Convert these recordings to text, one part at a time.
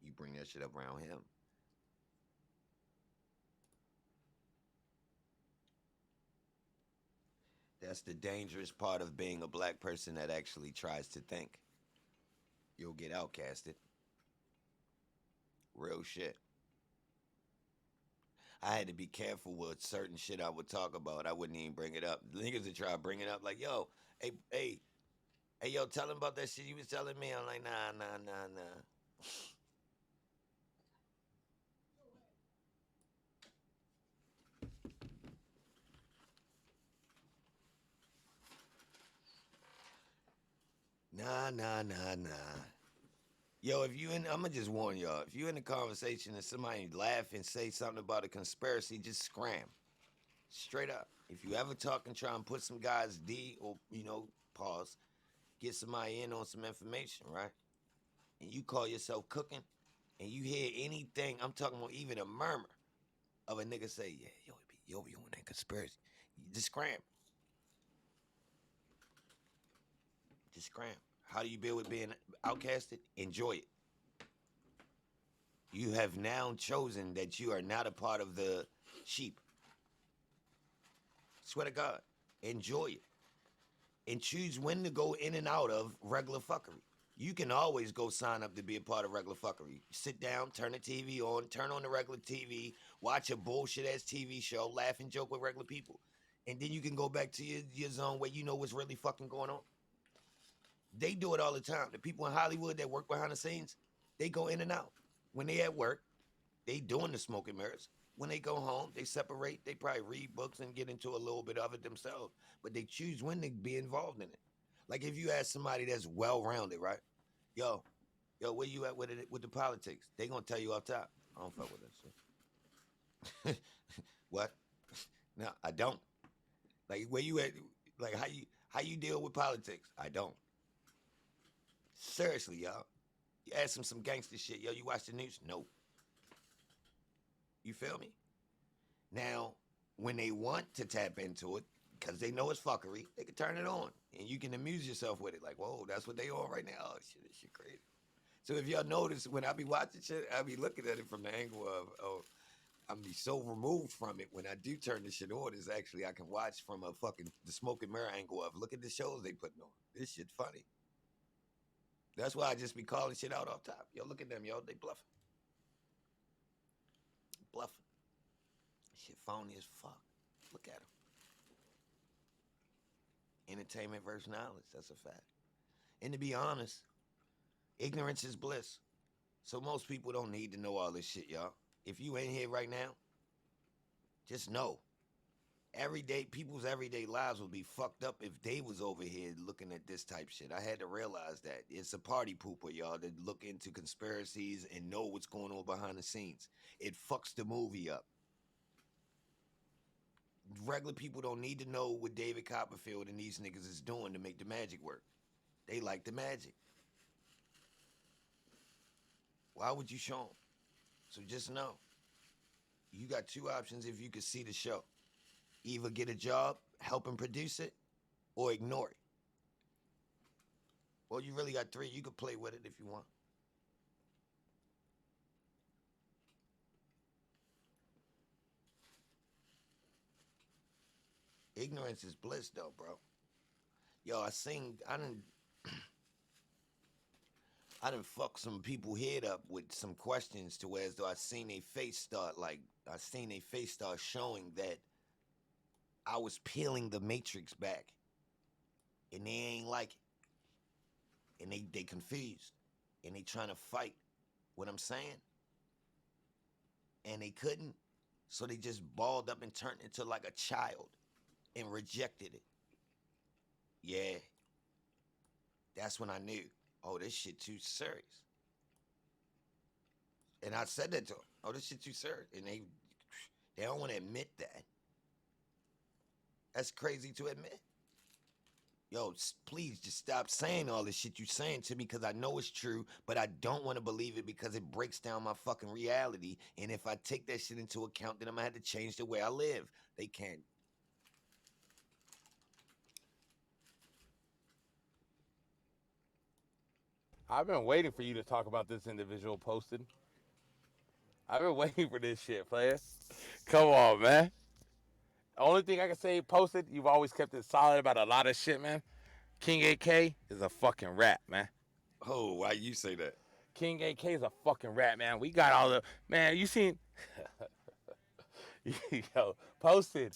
You bring that shit up around him. That's the dangerous part of being a black person that actually tries to think. You'll get outcasted. Real shit. I had to be careful with certain shit I would talk about. I wouldn't even bring it up. Niggas would try to bring it up like, yo, hey, yo, tell him about that shit you was telling me. I'm like, nah. Nah. Yo, if you in, I'ma just warn y'all. If you in a conversation and somebody laugh and say something about a conspiracy, just scram. Straight up. If you ever talk and try and put some guys D or pause, get somebody in on some information, right? And you call yourself cooking, and you hear anything, I'm talking about even a murmur of a nigga say, yeah, yo be on that conspiracy. Just scram. Just scram. How do you deal with being outcasted? Enjoy it. You have now chosen that you are not a part of the sheep. Swear to God. Enjoy it. And choose when to go in and out of regular fuckery. You can always go sign up to be a part of regular fuckery. Sit down, turn the TV on, turn on the regular TV, watch a bullshit ass TV show, laugh and joke with regular people. And then you can go back to your zone where you know what's really fucking going on. They do it all the time. The people in Hollywood that work behind the scenes, they go in and out. When they at work, they doing the smoke and mirrors. When they go home, they separate. They probably read books and get into a little bit of it themselves. But they choose when to be involved in it. Like if you ask somebody that's well-rounded, right? Yo, where you at with it with the politics? They gonna tell you off top. I don't fuck with that shit. What? No, I don't. Like where you at? Like how you deal with politics? I don't. Seriously, y'all. You ask them some gangster shit. Yo, you watch the news? Nope. You feel me? Now, when they want to tap into it, because they know it's fuckery, they can turn it on. And you can amuse yourself with it. Like, whoa, that's what they on right now. Oh, shit, this shit crazy. So if y'all notice, when I be watching shit, I be looking at it from the angle of, oh, I'm be so removed from it. When I do turn this shit on, is actually I can watch from a fucking the smoke and mirror angle of, look at the shows they putting on. This shit funny. That's why I just be calling shit out off top. Yo, look at them, yo, they bluffing. Bluffing. Shit phony as fuck. Look at them. Entertainment versus knowledge. That's a fact. And to be honest, ignorance is bliss. So most people don't need to know all this shit, y'all. If you ain't here right now, just know. People's everyday lives would be fucked up if they was over here looking at this type shit. I had to realize that. It's a party pooper, y'all, that look into conspiracies and know what's going on behind the scenes. It fucks the movie up. Regular people don't need to know what David Copperfield and these niggas is doing to make the magic work. They like the magic. Why would you show them? So just know, you got two options if you could see the show. Either get a job, help and produce it, or ignore it. Well, you really got three. You could play with it if you want. Ignorance is bliss, though, bro. Yo, I done fuck some people head up with some questions to where as though I seen a face start showing that I was peeling the matrix back, and they ain't like it, and they confused, and they trying to fight what I'm saying, and they couldn't, so they just balled up and turned into like a child and rejected it. Yeah, that's when I knew, oh, this shit too serious. And I said that to them, oh, this shit too serious, and they don't want to admit that. That's crazy to admit. Yo, please just stop saying all this shit you saying to me because I know it's true, but I don't want to believe it because it breaks down my fucking reality. And if I take that shit into account, then I'm gonna have to change the way I live. They can't. I've been waiting for you to talk about this individual posted. I've been waiting for this shit, player. Come on, man. Only thing I can say, posted, you've always kept it solid about a lot of shit, man. King AK is a fucking rat, man. Oh, why you say that? King AK is a fucking rat, man. We got all the man. You seen? Yo, posted.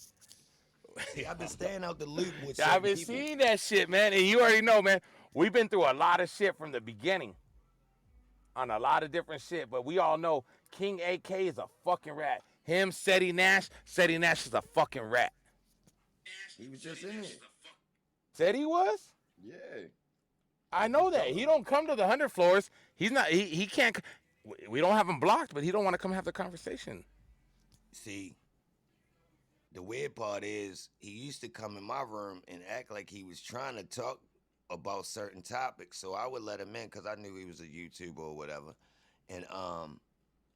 See, I've been staying out the loop with I've certain been people. seeing that shit, man. And you already know, man. We've been through a lot of shit from the beginning on a lot of different shit, but we all know King AK is a fucking rat. Him, Seti Nash is a fucking rat. He was just in here. Said he was? Yeah. I know that. He don't come to the 100 floors. He's not, he can't, we don't have him blocked, but he don't want to come have the conversation. See, the weird part is he used to come in my room and act like he was trying to talk about certain topics. So I would let him in because I knew he was a YouTuber or whatever. And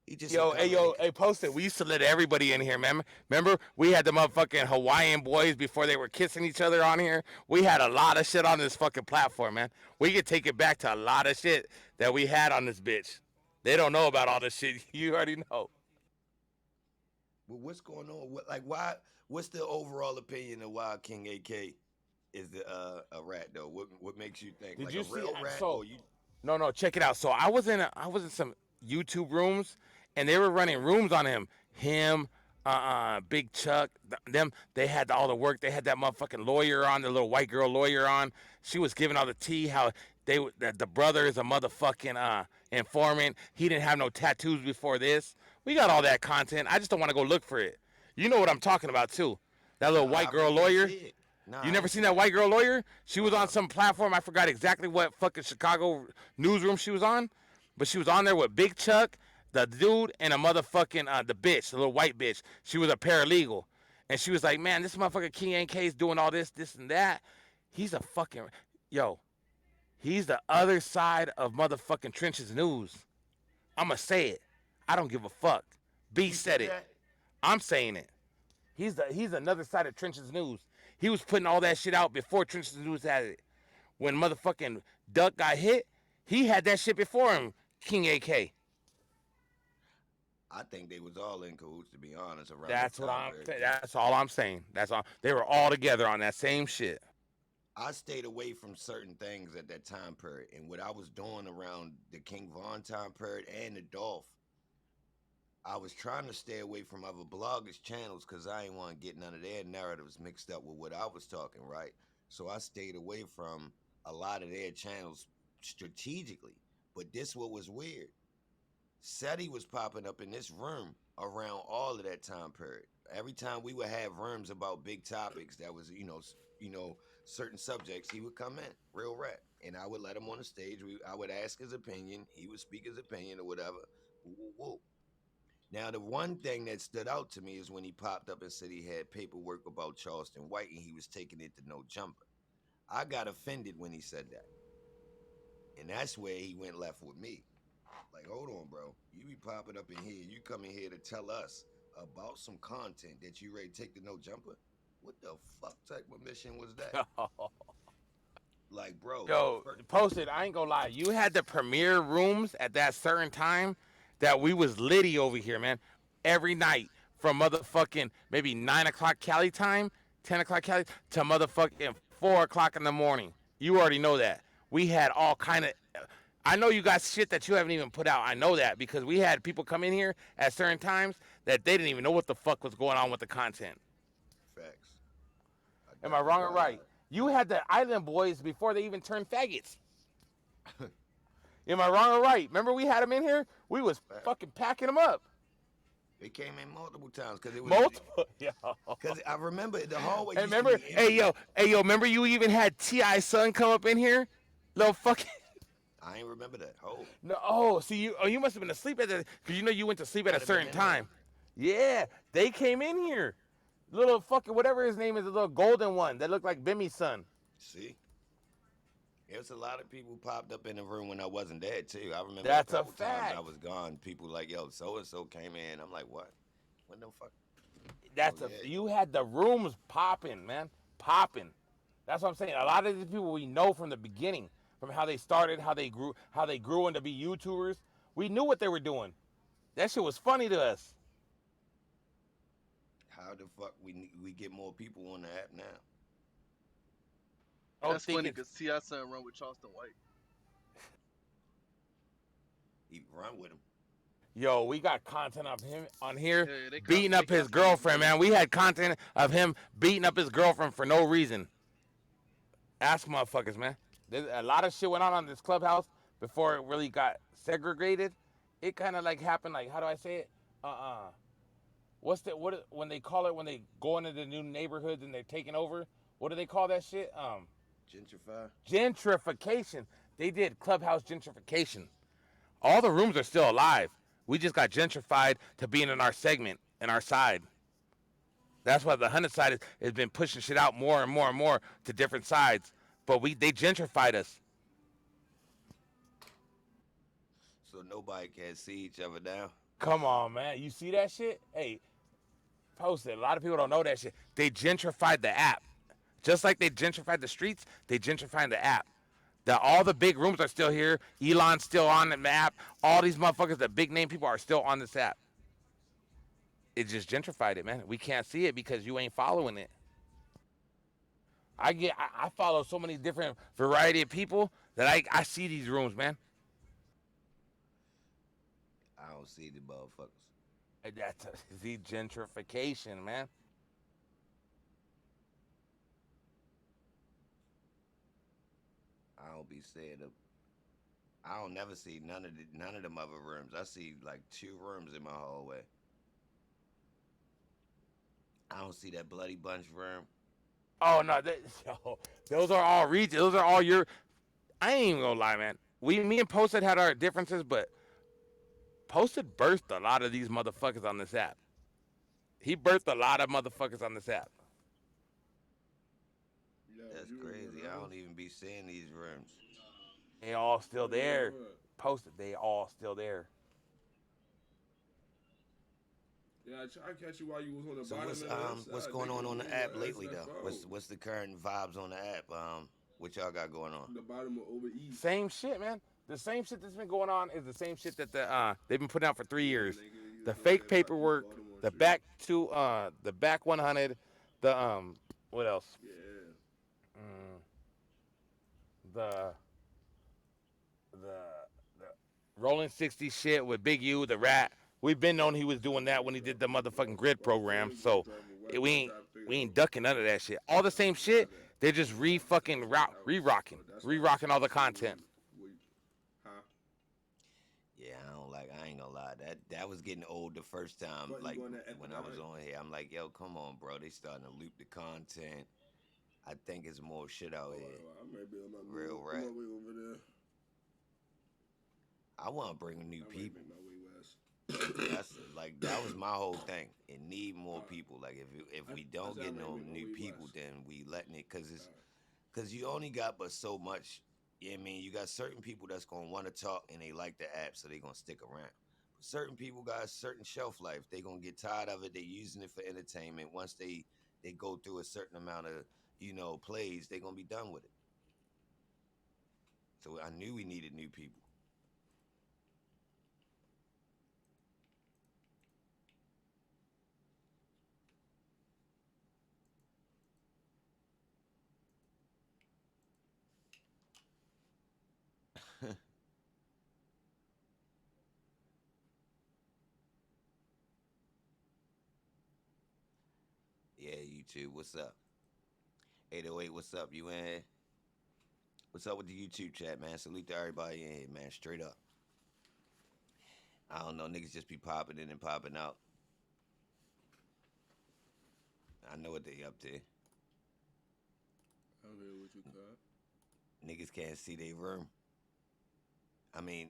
he just would come in and Hey, Posted. We used to let everybody in here, man. Remember, we had the motherfucking Hawaiian boys before they were kissing each other on here. We had a lot of shit on this fucking platform, man. We could take it back to a lot of shit that we had on this bitch. They don't know about all this shit. You already know. But what's going on? Why? What's the overall opinion of why King AK is a rat though? What makes you think Did like you a see? real rat So or you? no, check it out. So I was in some YouTube rooms, and they were running rooms on him. Big Chuck, them. They had all the work. They had that motherfucking lawyer on, the little white girl lawyer on. She was giving all the tea. How the brother is a motherfucking informant. He didn't have no tattoos before this. We got all that content. I just don't want to go look for it. You know what I'm talking about too. That little Nah, white I girl really ain't lawyer. see it. Nah, You I never ain't seen see that that. white girl lawyer? She was on Uh-uh. some platform. I forgot exactly what fucking Chicago newsroom she was on, but she was on there with Big Chuck, the dude, and a motherfucking the bitch, the little white bitch. She was a paralegal, and she was like, "Man, this motherfucker King NK is doing all this, and that. He's a fucking yo. He's the other side of motherfucking Trenches News. I'ma say it. I don't give a fuck. B You said said it. that? I'm saying it. He's another side of Trenches News. He was putting all that shit out before Trenches News had it. When motherfucking Duck got hit, he had that shit before him. King AK. I think they was all in cahoots to be honest around that That's what time I'm. period too. That's all I'm saying. That's all. They were all together on that same shit. I stayed away from certain things at that time period, and what I was doing around the King Von time period and the Dolph, I was trying to stay away from other bloggers' channels because I ain't want to get none of their narratives mixed up with what I was talking, right? So I stayed away from a lot of their channels strategically. But this what was weird. SETI was popping up in this room around all of that time period. Every time we would have rooms about big topics that was, certain subjects, he would come in, real rap. And I would let him on the stage. I would ask his opinion. He would speak his opinion or whatever. Woo, woo, woo. Now, the one thing that stood out to me is when he popped up and said he had paperwork about Charleston White and he was taking it to no jumper. I got offended when he said that. And that's where he went left with me. Like, hold on, bro. You be popping up in here. You come in here to tell us about some content that you ready to take to no jumper? What the fuck type of mission was that? Like, bro. Yo, Posted. I ain't gonna lie. You had the premiere rooms at that certain time that we was litty over here, man. Every night from motherfucking maybe 9 o'clock Cali time, 10 o'clock Cali to motherfucking 4 o'clock in the morning. You already know that. We had all kind of. I know you got shit that you haven't even put out. I know that because we had people come in here at certain times that they didn't even know what the fuck was going on with the content. Facts. I Am I definitely wrong or know right? You had the Island Boys before they even turned faggots. that. Am I wrong or right? Remember we had them in here? We was Facts. fucking packing them up. They came in multiple times because it was Multiple. Yo. because I remember the hallway And used to remember, be empty. hey yo, remember you even had T.I. son come up in here? Little fucking. I ain't remember that. Oh, No, oh, see you must have been asleep at that because you know you went to sleep at a might have been certain in there. time. Yeah, they came in here. Little fucking whatever his name is, the little golden one that looked like Bimmy's son. See, there's a lot of people popped up in the room when I wasn't there too. I remember a That's a couple times I fact. was gone. People like, yo, so and so came in. I'm like, what? What the fuck? Oh That's a yeah, you had the rooms popping, man, popping. That's what I'm saying. A lot of these people we know from the beginning, from how they started, how they grew into be YouTubers. We knew what they were doing. That shit was funny to us. How the fuck we get more people on the app now? I don't That's think funny it's because T.I. son run with Charleston White. He run with him. yo, we got content of him on here Yeah, beating up his constantly girlfriend, man. We had content of him beating up his girlfriend for no reason. Ask motherfuckers, man. There's a lot of shit went on this clubhouse before it really got segregated. It kind of like happened, like, how do I say it? What's that? When they call it when they go into the new neighborhoods and they're taking over? What do they call that shit? Gentrify. Gentrification. They did clubhouse gentrification. All the rooms are still alive. We just got gentrified to being in our segment, in our side. That's why the 100 side has been pushing shit out more and more and more to different sides. But they gentrified us. So nobody can see each other now. Come on, man. You see that shit? Hey, post it. A lot of people don't know that shit. They gentrified the app. Just like they gentrified the streets, they gentrified the app. All the big rooms are still here. Elon's still on the app. All these motherfuckers, the big name people, are still on this app. It just gentrified it, man. We can't see it because you ain't following it. I follow so many different variety of people that I see these rooms, man. I don't see the motherfuckers. That's the gentrification, man. I don't be saying them. I don't never see none of them other rooms. I see like 2 rooms in my hallway. I don't see that Bloody Bunch room. Oh no, those are all regions. Those are all your. I ain't even gonna lie, man. Me and Posted had our differences, but Posted birthed a lot of these motherfuckers on this app. He birthed a lot of motherfuckers on this app. That's crazy. I don't even be seeing these rooms. They all still there. Posted, they all still there. Yeah, I catch you while you was on the So bottom. what's going on the app lately though? What's the current vibes on the app? What y'all got going on? The bottom of over east. Same shit, man. The same shit that's been going on is the same shit that they've been putting out for 3 years. The fake paperwork, the back 100, the what else? Yeah. The the Rolling 60 shit with Big U, the rat. We've been known he was doing that when he did the motherfucking grid program. So we ain't ducking none of that shit. All the same shit. They're just re-rocking all the content. Yeah, I ain't gonna lie. That was getting old the first time. Like when I was on here, I'm like, yo, come on, bro. They starting to loop the content. I think it's more shit out here. Real rap. I want to bring new people. That was my whole thing. It need more people. Like if we don't get no new people, then we letting it because you only got but so much. Yeah, I mean, you got certain people that's gonna want to talk and they like the app, so they gonna stick around. But certain people got a certain shelf life. They gonna get tired of it. They using it for entertainment. Once they go through a certain amount of plays, they gonna be done with it. So I knew we needed new people. Yeah, YouTube, what's up? 808, what's up? You in here? What's up with the YouTube chat, man? Salute to everybody in here, man. Straight up. I don't know, niggas just be popping in and popping out. I know what they up to. I don't hear what you call. Niggas can't see their room. I mean,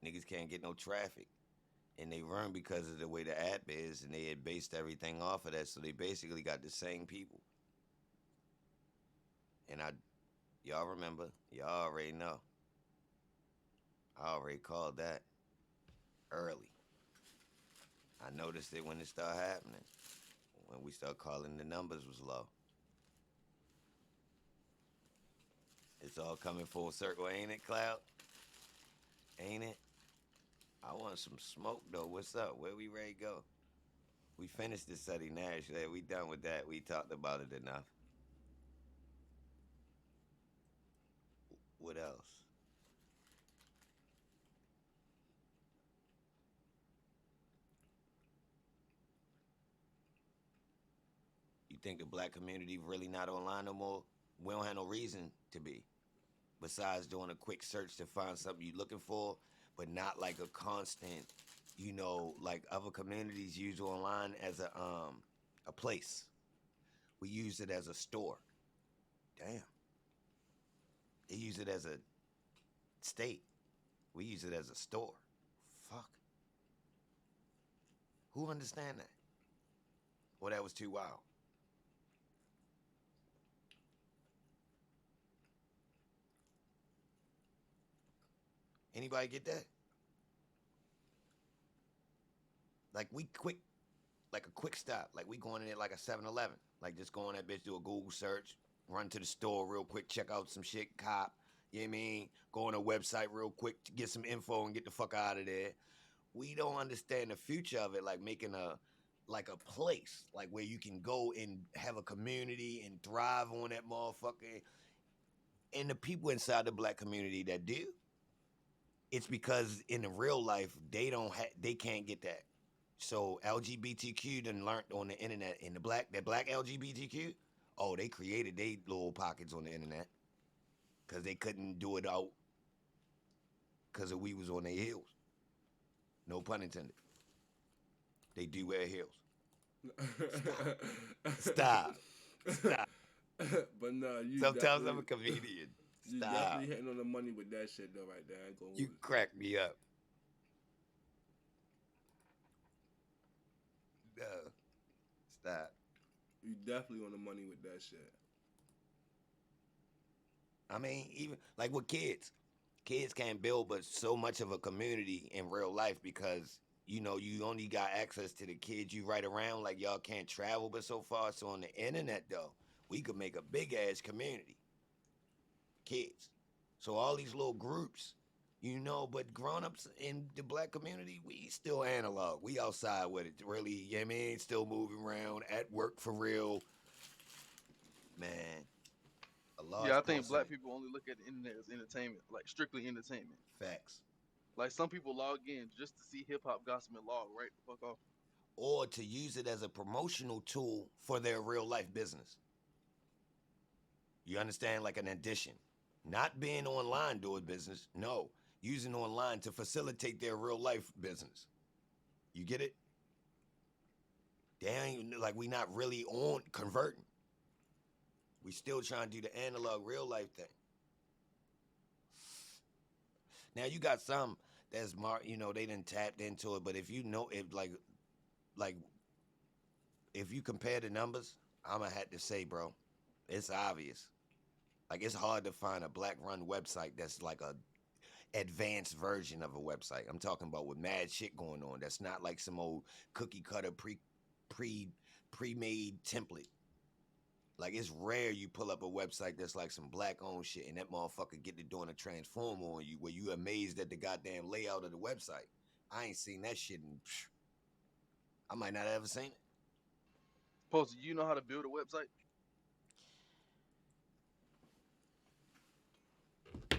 niggas can't get no traffic. And they run because of the way the app is, and they had based everything off of that, so they basically got the same people. And y'all remember, y'all already know. I already called that early. I noticed it when it started happening. When we started calling, the numbers was low. It's all coming full circle, ain't it, Cloud? Ain't it? I want some smoke though. What's up? Where we ready to go? We finished the Suddy Nash. We done with that. We talked about it enough. What else? You think the black community really not online no more? We don't have no reason to be. Besides doing a quick search to find something you're looking for, but not like a constant, like other communities use online as a place. We use it as a store. Damn. They use it as a state. We use it as a store. Fuck. Who understand that? Well, that was too wild. Anybody get that? Like like a quick stop. Like we going in it like a 7-Eleven. Like just go on that bitch, do a Google search, run to the store real quick, check out some shit, cop. You know what I mean? Go on a website real quick to get some info and get the fuck out of there. We don't understand the future of it, like making a place, like where you can go and have a community and thrive on that motherfucker. And the people inside the black community that do, it's because in the real life they can't get that. So LGBTQ done learned on the internet, and that black LGBTQ, oh, they created they little pockets on the internet because they couldn't do it out because we was on their heels. No pun intended. They do wear heels. Stop. But nah, Sometimes I'm a comedian. You definitely hitting on the money with that shit though, right there. I ain't gonna You crack me up. Stop. You definitely on the money with that shit. I mean, even like with kids can't build but so much of a community in real life because you only got access to the kids you right around. Like y'all can't travel but so far. So on the internet though, we could make a big ass community. Kids. So all these little groups, but grown-ups in the black community, we still analog. We outside with it, really, you know what I mean? Still moving around, at work for real. Man. Yeah, I think black people only look at the internet as entertainment, like strictly entertainment. Facts. Like some people log in just to see hip hop, gospel, and log right the fuck off. Or to use it as a promotional tool for their real life business. You understand? Like an addition. Not being online doing business. No. Using online to facilitate their real life business. You get it? Dang, like we not really on converting. We still trying to do the analog real life thing. Now you got some that's they done tapped into it, but if if you compare the numbers, I'ma have to say, bro, it's obvious. Like it's hard to find a black run website that's like a advanced version of a website. I'm talking about with mad shit going on. That's not like some old cookie cutter pre-made template. Like it's rare you pull up a website that's like some black owned shit and that motherfucker get to doing a transform on you where you amazed at the goddamn layout of the website. I ain't seen that shit in I might not have ever seen it. Posty, you know how to build a website?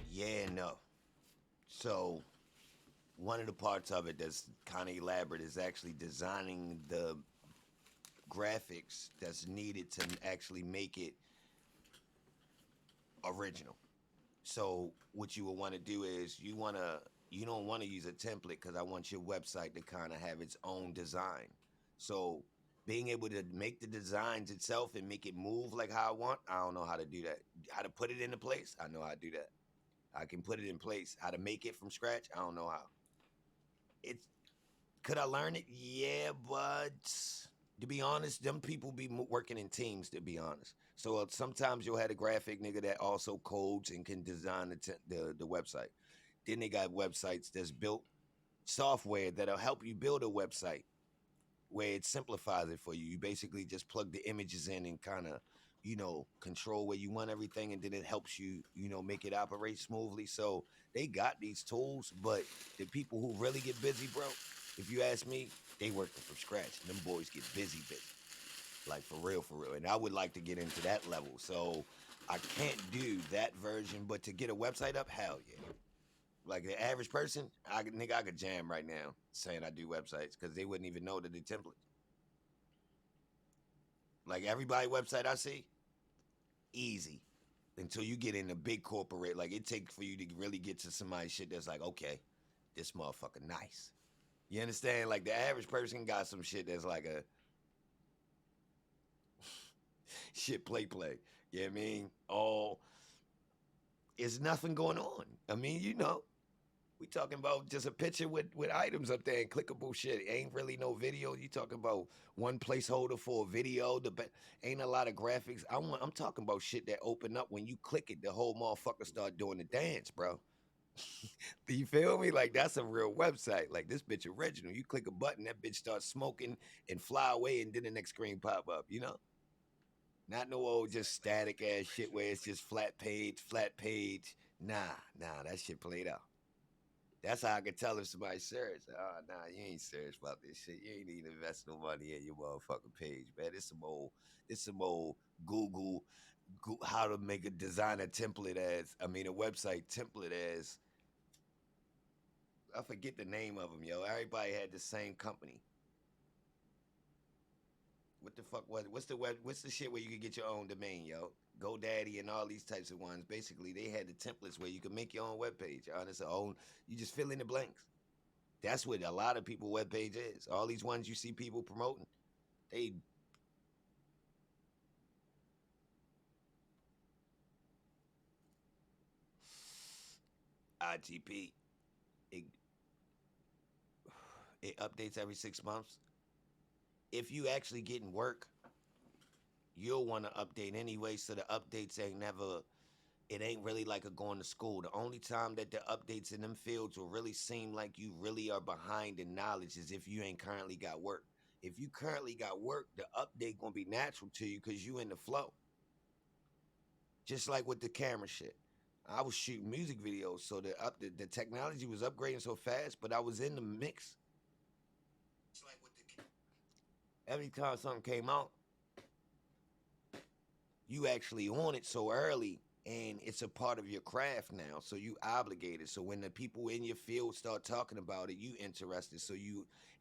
Yeah and no. So one of the parts of it that's kind of elaborate is actually designing the graphics that's needed to actually make it original. So what you would want to do is you don't want to use a template because I want your website to kind of have its own design. So being able to make the designs itself and make it move like how I want, I don't know how to do that. How to put it into place, I know how to do that. I can put it in place. How to make it from scratch, I don't know how. Could I learn it? Yeah, but to be honest, them people be working in teams, to be honest. So sometimes you'll have a graphic nigga that also codes and can design the website. Then they got websites that's built software that'll help you build a website where it simplifies it for you. You basically just plug the images in and kind of, you know, control where you want everything, and then it helps you, you know, make it operate smoothly. So they got these tools, but the people who really get busy, bro, if you ask me, they working from scratch. Them boys get busy, like for real, for real. And I would like to get into that level. So I can't do that version, but to get a website up, hell yeah. Like the average person, I could jam right now saying I do websites because they wouldn't even know that the templates. Like everybody website I see, easy. Until you get in a big corporate, like it takes for you to really get to somebody's shit that's like, okay, this motherfucker nice. You understand? Like the average person got some shit that's like a shit play. You know what I mean? All it's nothing going on. I mean, you know, we talking about just a picture with items up there and clickable shit. Ain't really no video. You talking about one placeholder for a video. Ain't a lot of graphics. I'm talking about shit that open up when you click it. The whole motherfucker start doing the dance, bro. Do you feel me? Like that's a real website. Like this bitch original. You click a button, that bitch starts smoking and fly away, and then the next screen pop up. You know, not no old just static ass shit where it's just flat page. Nah, that shit played out. That's how I can tell if somebody's serious. Oh, nah, you ain't serious about this shit. You ain't even invest no money in your motherfucking page, man. This some old Google how to make a designer template a website template as. I forget the name of them, yo. Everybody had the same company. What the fuck was it? What's the shit where you could get your own domain, yo? GoDaddy and all these types of ones. Basically, they had the templates where you could make your own webpage. It's own. You just fill in the blanks. That's what a lot of people webpage is. All these ones you see people promoting, they ITP. It, it updates every 6 months. If you actually getting work, you'll want to update anyway. So the updates it ain't really like a going to school. The only time that the updates in them fields will really seem like you really are behind in knowledge is if you ain't currently got work. If you currently got work, the update gonna be natural to you because you in the flow. Just like with the camera shit. I was shooting music videos, so the technology was upgrading so fast, but I was in the mix. Like every time something came out, you actually on it so early, and it's a part of your craft now, so you obligated. So when the people in your field start talking about it, you interested. So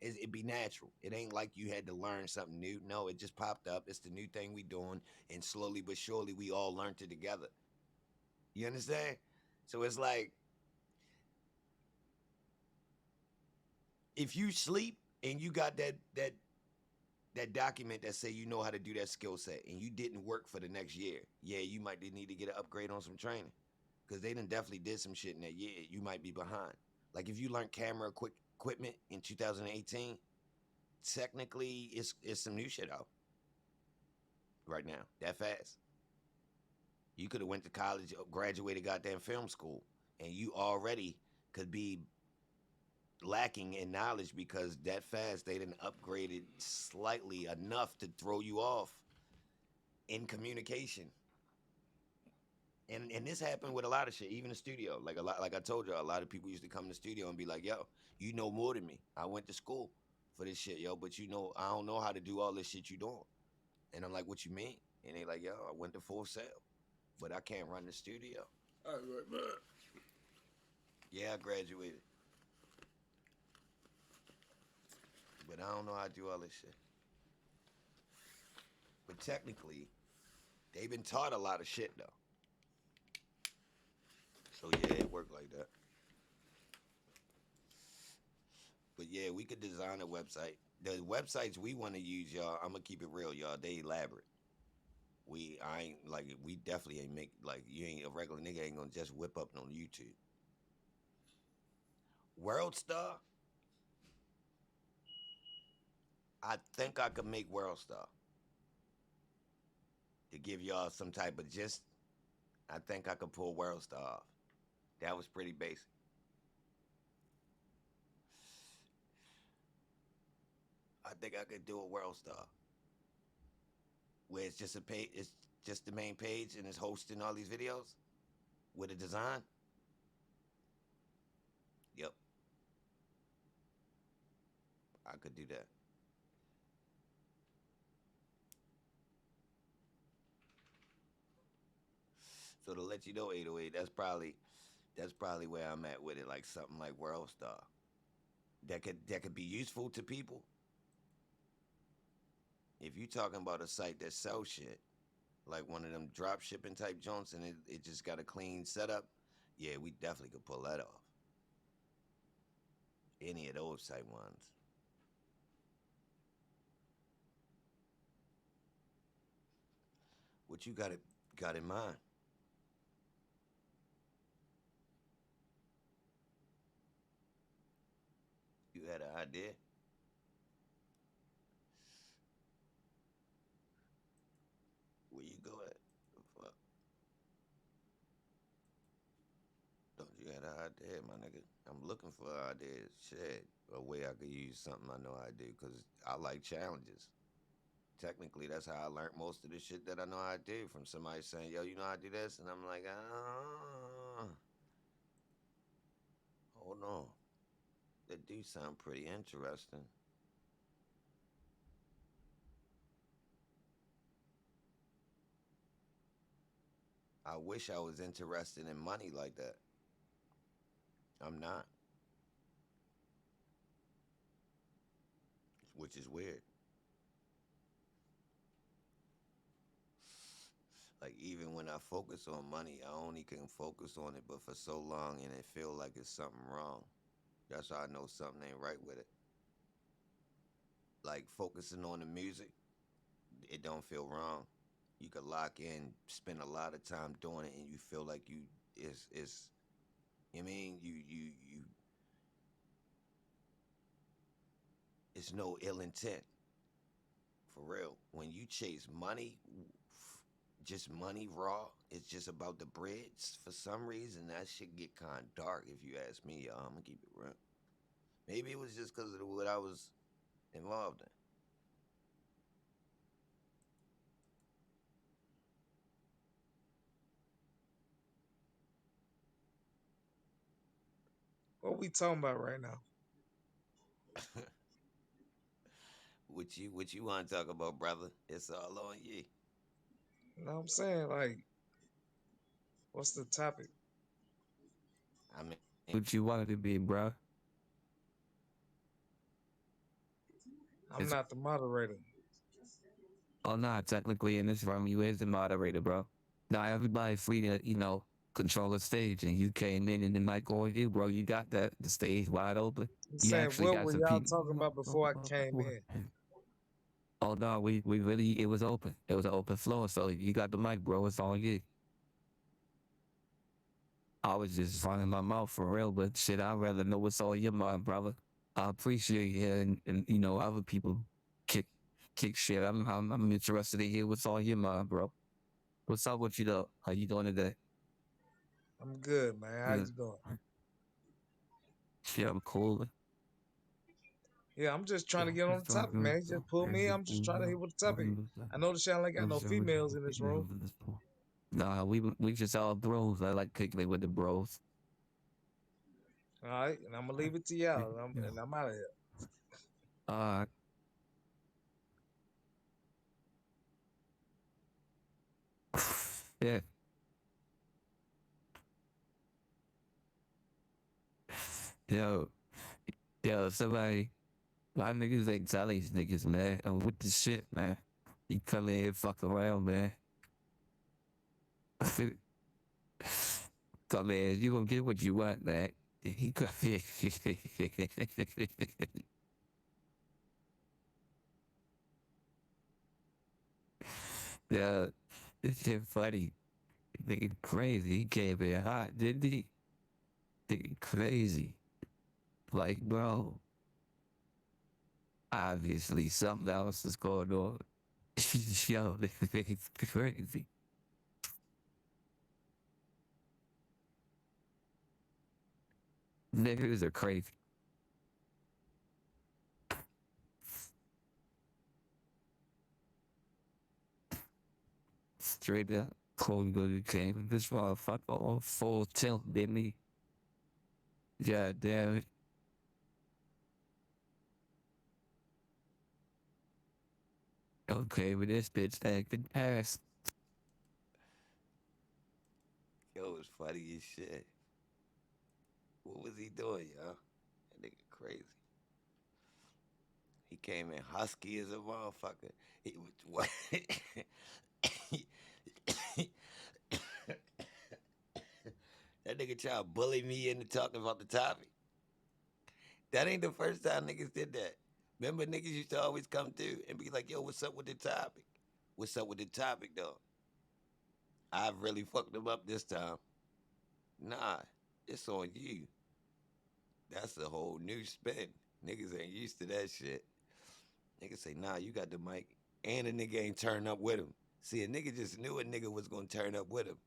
it be natural. It ain't like you had to learn something new. No, it just popped up. It's the new thing we doing, and slowly but surely we all learned it together. You understand? So it's like if you sleep and you got that document that say you know how to do that skill set and you didn't work for the next year, yeah, you might need to get an upgrade on some training because they done definitely did some shit in that year. You might be behind. Like if you learned camera equipment in 2018, technically it's some new shit out right now that fast. You could have went to college, graduated goddamn film school, and you already could be lacking in knowledge because that fast they didn't upgrade it slightly enough to throw you off in communication. And this happened with a lot of shit, even the studio. Like I told you, a lot of people used to come to the studio and be like, yo, you know more than me. I went to school for this shit, yo, but you know, I don't know how to do all this shit you doing. And I'm like, what you mean? And they like, yo, I went to Full Sail, but I can't run the studio. All right, man. Yeah, I graduated. But I don't know how to do all this shit. But technically, they've been taught a lot of shit, though. So, yeah, it worked like that. But, yeah, we could design a website. The websites we want to use, y'all, I'm going to keep it real, y'all. They elaborate. We definitely ain't you ain't a regular nigga ain't going to just whip up on YouTube. World Star? I think I could make World Star. To give y'all some type of gist, I think I could pull World Star off. That was pretty basic. I think I could do a World Star. Where it's just Just the main page and is hosting all these videos with a design? Yep. I could do that. So to let you know, 808, that's probably where I'm at with it, like something like World Star. That could be useful to people. If you talking about a site that sells shit, like one of them drop shipping type joints, and it just got a clean setup, yeah, we definitely could pull that off. Any of those type ones. What you got in mind? You had an idea? Where you go at? Fuck. Don't you have an idea, my nigga? I'm looking for ideas. Shit. A way I could use something I know how to do, because I like challenges. Technically, that's how I learned most of the shit that I know how to do, from somebody saying, yo, you know how to do this? And I'm like, hold on. That do sound pretty interesting. I wish I was interested in money like that. I'm not. Which is weird. Like, even when I focus on money, I only can focus on it but for so long, and it feel like it's something wrong. That's how I know something ain't right with it. Like, focusing on the music, it don't feel wrong. You could lock in, spend a lot of time doing it, and you feel like it's you mean you it's no ill intent. For real. When you chase money, just money raw, it's just about the breads. For some reason, that shit get kind of dark, if you ask me, y'all. I'm gonna keep it real. Maybe it was just because of what I was involved in. What we talking about right now? What you want to talk about, brother? It's all on you. You know what I'm saying? Like, what's the topic? I mean, What you wanted to be, bro? I'm not the moderator. Oh, nah, technically in this room, you is the moderator, bro. Now everybody's free to, control the stage, and you came in and the mic on you, bro. You got the stage wide open. I'm You saying, actually what got were some y'all people. talking about before I came in? Oh no, we really, it was open. It was an open floor, so you got the mic, bro. It's all you. I was just running my mouth for real, but shit, I'd rather know what's on your mind, brother. I appreciate hearing, and other people kick shit. I'm interested to hear what's on your mind, bro. What's up with you though? How you doing today? I'm good, man. How you doing? Yeah, I'm cool. Yeah, I'm just trying to get on the topic, man. He just pulled me. I'm just trying to hear what the topic. I noticed y'all ain't got no females in this room. Nah, we just all bros. I like kicking it with the bros. All right, and I'm gonna leave it to y'all. And I'm out of here. Uh, yeah. Yo, somebody, my niggas ain't tell these niggas, man. I'm with the shit, man. You come in here, fuck around, man. Come in, you gonna get what you want, man. He come in. Yeah, this shit funny. Nigga crazy. He came in hot, didn't he? Nigga crazy. Like, bro, obviously something else is going on. Yo, this nigga's crazy. Niggas are crazy. straight up. Cold good came. This motherfucker on full tilt, didn't he? God damn it. Okay, with this bitch that could pass. Yo, it's funny as shit. What was he doing, yo? That nigga crazy. He came in husky as a motherfucker. He was what? That nigga try to bully me into talking about the topic. That ain't the first time niggas did that. Remember, niggas used to always come through and be like, yo, what's up with the topic? What's up with the topic, though? I really fucked them up this time. Nah, it's on you. That's a whole new spin. Niggas ain't used to that shit. Niggas say, nah, you got the mic. And a nigga ain't turn up with him. See, a nigga just knew a nigga was gonna turn up with him.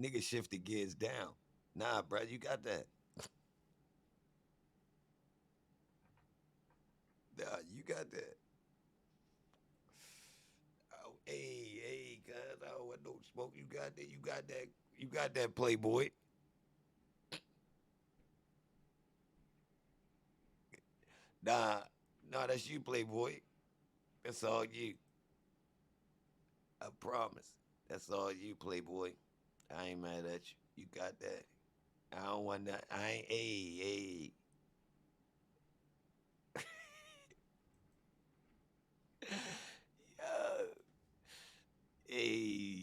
Nigga shifted gears down. Nah, bro, you got that. Nah, you got that. Oh, hey, cuz, I don't want no smoke. You got that. You got that, Playboy. Nah, that's you, Playboy. That's all you. I promise. That's all you, Playboy. I ain't mad at you. You got that. I don't want that. I ain't, hey. Yo. Hey.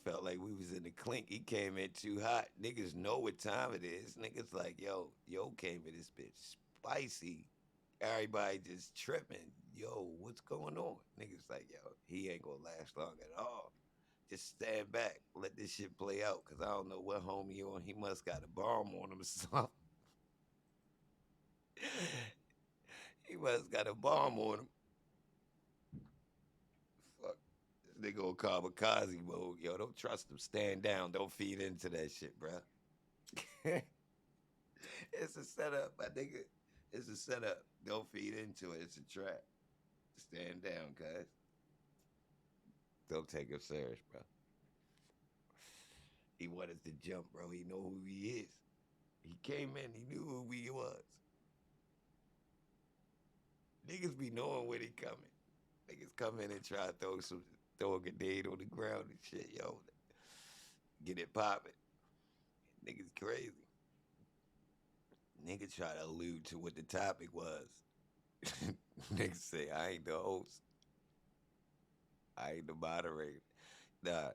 Felt like we was in the clink. He came in too hot. Niggas know what time it is. Niggas like, yo came in this bitch spicy. Everybody just tripping. Yo, what's going on? Niggas like, yo, he ain't gonna last long at all. Just stand back. Let this shit play out. Cause I don't know what homie on. He must got a bomb on him or something. He must got a bomb on him. Fuck. This nigga on kamikaze mode. Yo, don't trust him. Stand down. Don't feed into that shit, bruh. It's a setup, my nigga. It's a setup. Don't feed into it. It's a trap. Stand down, guys. Don't take him serious, bro. He wanted to jump, bro. He know who he is. He came in. He knew who he was. Niggas be knowing where they coming. Niggas come in and try to throw a grenade on the ground and shit, yo. Get it popping. Niggas crazy. Niggas try to allude to what the topic was. Niggas say, I ain't the host. I ain't the moderator. Nah,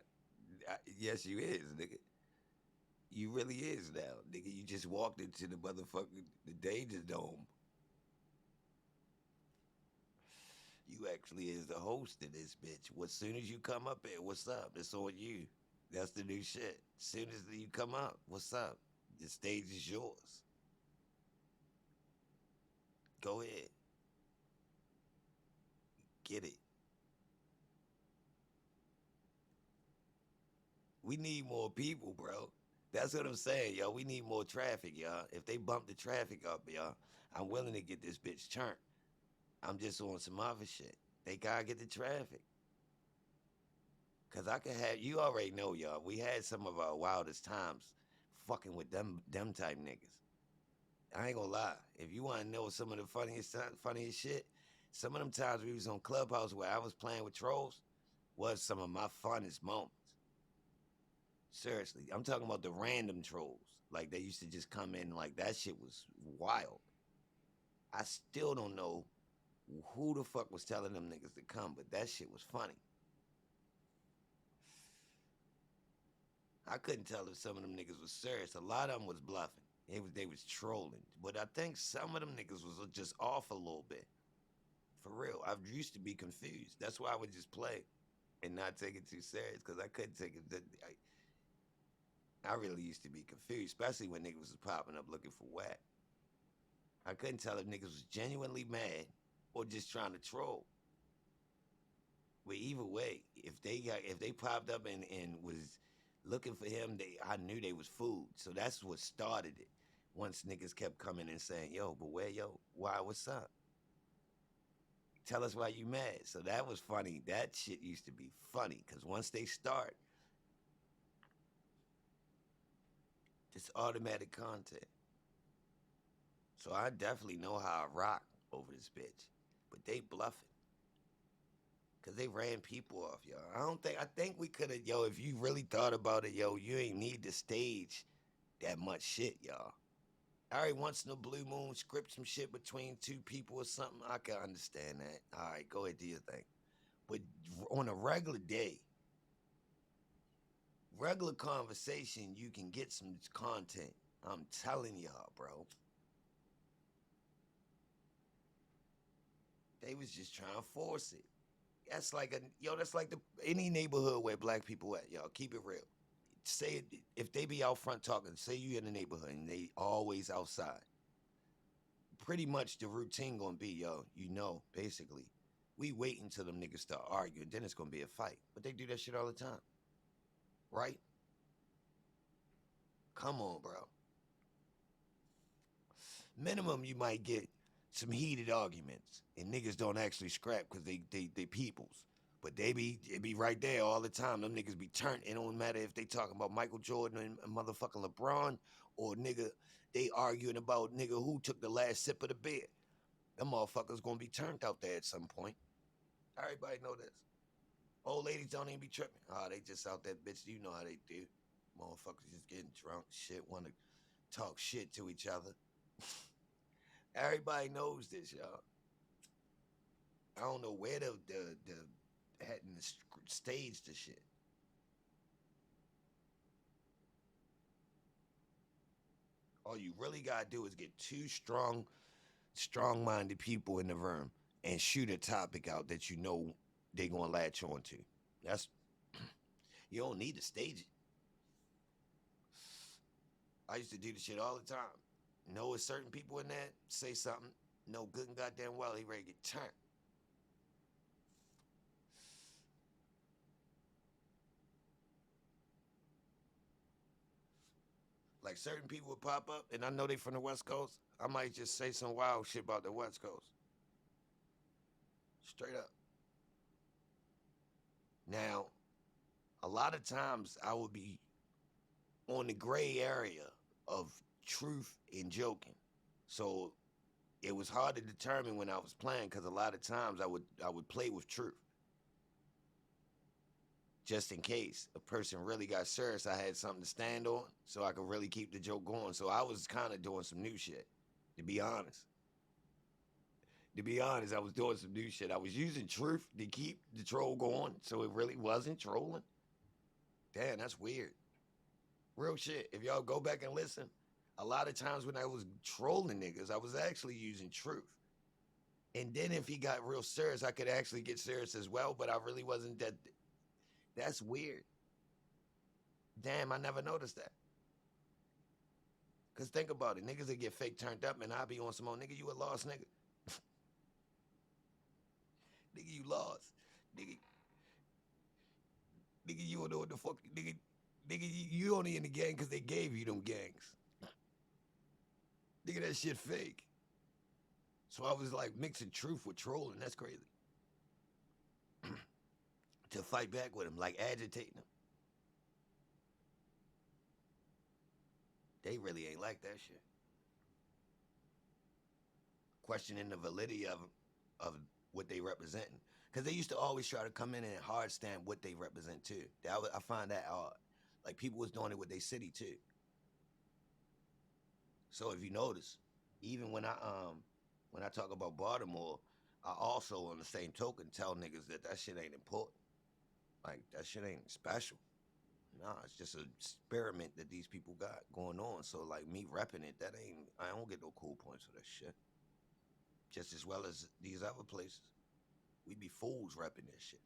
yes, you is, nigga. You really is now, nigga. You just walked into the motherfucking the danger dome. You actually is the host of this bitch. As soon as you come up here, what's up? It's on you. That's the new shit. As soon as you come up, what's up? The stage is yours. Go ahead. Get it. We need more people, bro. That's what I'm saying, yo. We need more traffic, y'all. If they bump the traffic up, y'all, I'm willing to get this bitch turned. I'm just on some other shit. They gotta get the traffic. Cause I can have, you already know, y'all. We had some of our wildest times fucking with them type niggas. I ain't gonna lie. If you wanna know some of the funniest shit, some of them times we was on Clubhouse where I was playing with trolls was some of my funnest moments. Seriously, I'm talking about the random trolls. Like they used to just come in like that shit was wild. I still don't know who the fuck was telling them niggas to come, but that shit was funny. I couldn't tell if some of them niggas was serious. A lot of them was bluffing. They was trolling. But I think some of them niggas was just off a little bit. For real. I used to be confused. That's why I would just play and not take it too serious because I couldn't take it. I really used to be confused, especially when niggas was popping up looking for whack. I couldn't tell if niggas was genuinely mad or just trying to troll. But either way, if they popped up and was looking for him, I knew they was fooled. So that's what started it. Once niggas kept coming and saying, yo, but why, what's up? Tell us why you mad. So that was funny. That shit used to be funny because once they start, it's automatic content. So I definitely know how I rock over this bitch, but they bluffing. Cause they ran people off, yo. I think we could have, yo, if you really thought about it, yo, you ain't need to stage that much shit, y'all. All right, once in a blue moon, script some shit between two people or something, I can understand that. All right, go ahead, do your thing. But on a regular day, regular conversation, you can get some content. I'm telling y'all, bro. They was just trying to force it. That's like any neighborhood where black people at, y'all. Keep it real. Say it, if they be out front talking, say you in the neighborhood and they always outside. Pretty much the routine gonna be, yo, basically, we wait until them niggas start arguing, then it's gonna be a fight. But they do that shit all the time. Right? Come on, bro. Minimum you might get some heated arguments and niggas don't actually scrap because they peoples. But it be right there all the time. Them niggas be turned. It don't matter if they talking about Michael Jordan and motherfucking LeBron or nigga, they arguing about nigga who took the last sip of the beer. Them motherfuckers gonna be turned out there at some point. Everybody know this. Old ladies don't even be tripping. Oh, they just out there, bitch. You know how they do. Motherfuckers just getting drunk, shit, want to talk shit to each other. Everybody knows this, y'all. I don't know where the hadn't staged the shit. All you really gotta do is get two strong-minded people in the room and shoot a topic out that you know they gonna latch on to. That's you don't need to stage it. I used to do the shit all the time. Know it's certain people in there, say something, know good and goddamn well he ready to get turned. Like certain people would pop up, and I know they from the West Coast. I might just say some wild shit about the West Coast. Straight up. Now, a lot of times I would be on the gray area of truth and joking. So it was hard to determine when I was playing because a lot of times I would play with truth. Just in case a person really got serious, I had something to stand on so I could really keep the joke going. So I was kind of doing some new shit, to be honest. To be honest, I was doing some new shit. I was using truth to keep the troll going, so it really wasn't trolling. Damn, that's weird. Real shit. If y'all go back and listen, a lot of times when I was trolling niggas, I was actually using truth. And then if he got real serious, I could actually get serious as well, but I really wasn't that. That's weird. Damn, I never noticed that. Because think about it. Niggas that get fake turned up, and I be on some old nigga, you a lost nigga. Nigga, you lost. Nigga, you don't know what the fuck. Nigga, you only in the gang because they gave you them gangs. Nigga, that shit fake. So I was like mixing truth with trolling. That's crazy. To fight back with him, like agitating him. They really ain't like that shit. Questioning the validity of what they representing. Because they used to always try to come in and hard stand what they represent too. I find that odd. Like people was doing it with their city too. So if you notice, even when I talk about Baltimore, I also on the same token tell niggas that shit ain't important. Like that shit ain't special. Nah, it's just an experiment that these people got going on. So like me repping it, I don't get no cool points for that shit. Just as well as these other places. We be fools repping this shit.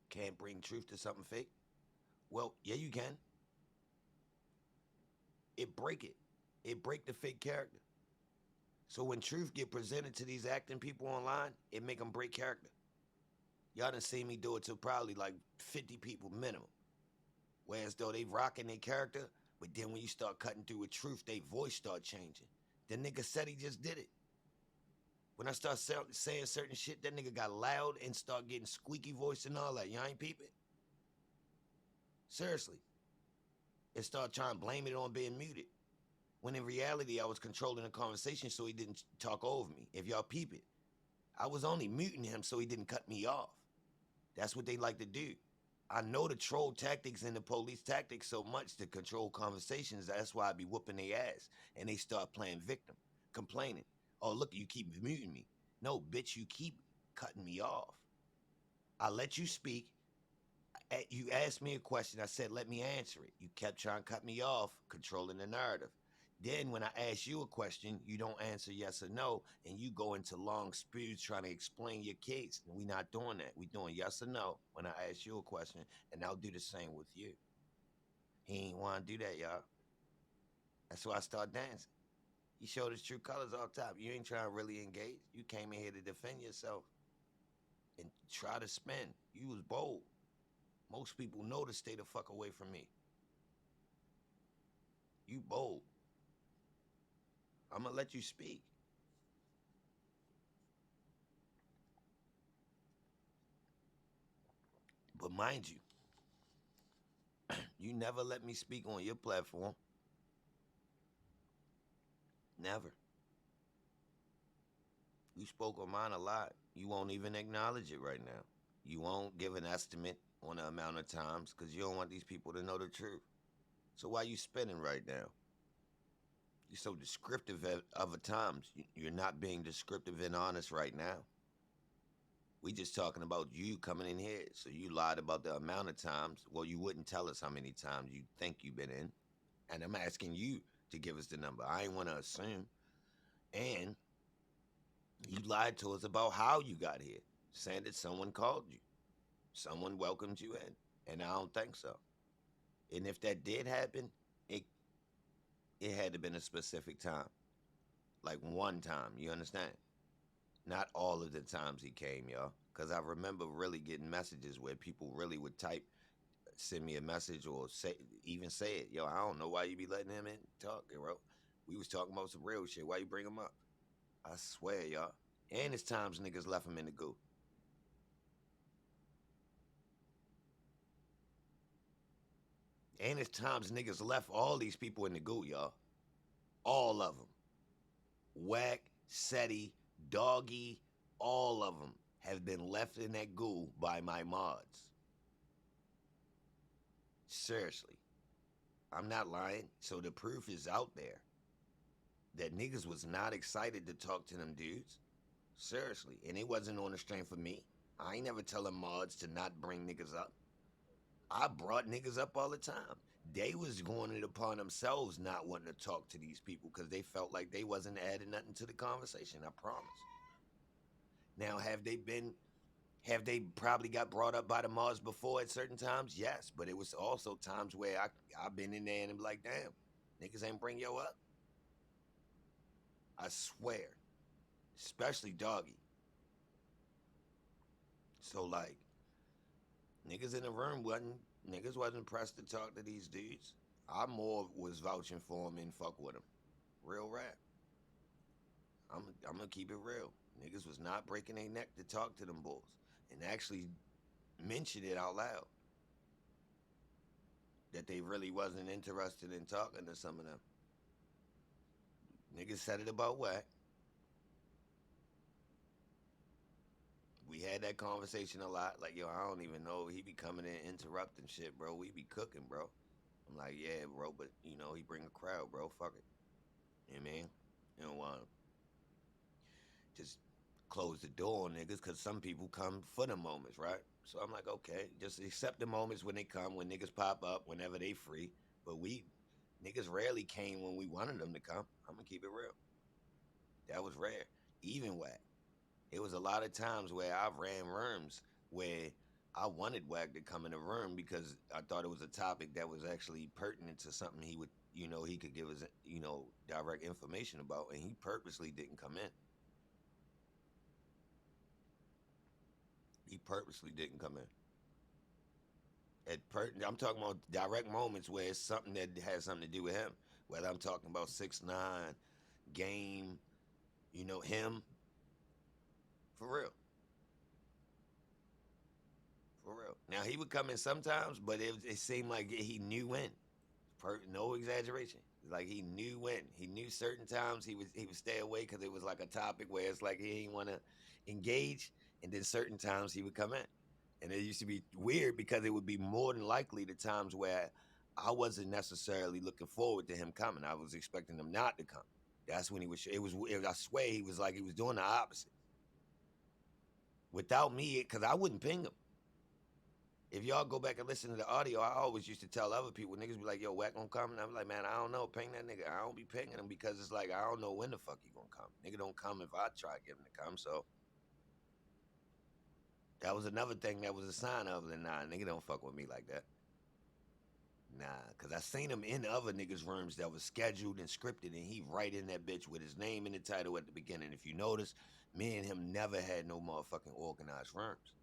Can't bring truth to something fake? Well, yeah, you can. It break it. It break the fake character. So when truth get presented to these acting people online, it make them break character. Y'all done seen me do it to probably like 50 people minimum. Whereas though they rocking their character, but then when you start cutting through with truth, they voice start changing. The nigga said he just did it. When I start saying certain shit, that nigga got loud and start getting squeaky voice and all that. Y'all ain't peeping? Seriously. And start trying to blame it on being muted. When in reality, I was controlling the conversation so he didn't talk over me. If y'all peep it, I was only muting him so he didn't cut me off. That's what they like to do. I know the troll tactics and the police tactics so much to control conversations. That's why I be whooping their ass. And they start playing victim, complaining. Oh, look, you keep muting me. No, bitch, you keep cutting me off. I let you speak. You asked me a question. I said, let me answer it. You kept trying to cut me off, controlling the narrative. Then when I ask you a question, you don't answer yes or no, and you go into long spews trying to explain your case. And we not doing that. We doing yes or no when I ask you a question, and I'll do the same with you. He ain't want to do that, y'all. That's why I start dancing. You showed his true colors off top. You ain't trying to really engage. You came in here to defend yourself and try to spin. You was bold. Most people know to stay the fuck away from me. You bold. I'm gonna let you speak. But mind you, you never let me speak on your platform. Never. You spoke on mine a lot. You won't even acknowledge it right now. You won't give an estimate on the amount of times because you don't want these people to know the truth. So why you spinning right now? You're so descriptive of times. You're not being descriptive and honest right now. We just talking about you coming in here. So you lied about the amount of times. Well, you wouldn't tell us how many times you think you've been in. And I'm asking you to give us the number. I ain't want to assume. And you lied to us about how you got here, saying that someone called you. Someone welcomed you in. And I don't think so. And if that did happen, it had to been a specific time. Like one time, you understand? Not all of the times he came, y'all. Because I remember really getting messages where people really would send me a message or even say it. Yo, I don't know why you be letting him in talk, bro. We was talking about some real shit. Why you bring him up? I swear, y'all. And it's times niggas left him in the goo. And it's times niggas left all these people in the goo, y'all. All of them. Wack, Seti, Doggy, all of them have been left in that goo by my mods. Seriously. I'm not lying. So the proof is out there that niggas was not excited to talk to them dudes. Seriously. And it wasn't on the strength of me. I ain't never telling mods to not bring niggas up. I brought niggas up all the time. They was going it upon themselves not wanting to talk to these people because they felt like they wasn't adding nothing to the conversation, I promise. Now, have they probably got brought up by the mods before at certain times? Yes, but it was also times where I've been in there and I'm like, damn, niggas ain't bring yo up. I swear, especially Doggy. So like, niggas in the room wasn't pressed to talk to these dudes. I more was vouching for them and fuck with them. Real rap. I'm gonna keep it real. Niggas was not breaking their neck to talk to them bulls and actually mention it out loud that they really wasn't interested in talking to some of them. Niggas said it about Wack. We had that conversation a lot. Like, yo, I don't even know. He be coming in interrupting shit, bro. We be cooking, bro. I'm like, yeah, bro, but, you know, he bring a crowd, bro. Fuck it. You know what I mean? You don't want to just close the door on niggas because some people come for the moments, right? So I'm like, okay, just accept the moments when they come, when niggas pop up, whenever they free. But niggas rarely came when we wanted them to come. I'm going to keep it real. That was rare. Even Wack. It was a lot of times where I ran rooms where I wanted Wack to come in the room because I thought it was a topic that was actually pertinent to something he would, you know, he could give us, you know, direct information about, and he purposely didn't come in. He purposely didn't come in. I'm talking about direct moments where it's something that has something to do with him. Whether I'm talking about 6ix9ine, Game, you know, him, For real. For real. Now he would come in sometimes, but it seemed like he knew when. No exaggeration. Like he knew when. He knew certain times he would stay away because it was like a topic where it's like he didn't want to engage, and then certain times he would come in, and it used to be weird because it would be more than likely the times where I wasn't necessarily looking forward to him coming. I was expecting him not to come. That's when he was. I swear he was like he was doing the opposite. Without me, because I wouldn't ping him. If y'all go back and listen to the audio, I always used to tell other people, niggas be like, yo, Wack gonna come? And I'm like, man, I don't know, ping that nigga. I don't be pinging him because it's like, I don't know when the fuck he gonna come. Nigga don't come if I try to get him to come, so. That was another thing that was a sign of it. Nah, nigga don't fuck with me like that. Nah, because I seen him in other niggas' rooms that was scheduled and scripted, and he right in that bitch with his name in the title at the beginning. If you notice, me and him never had no motherfucking organized rooms.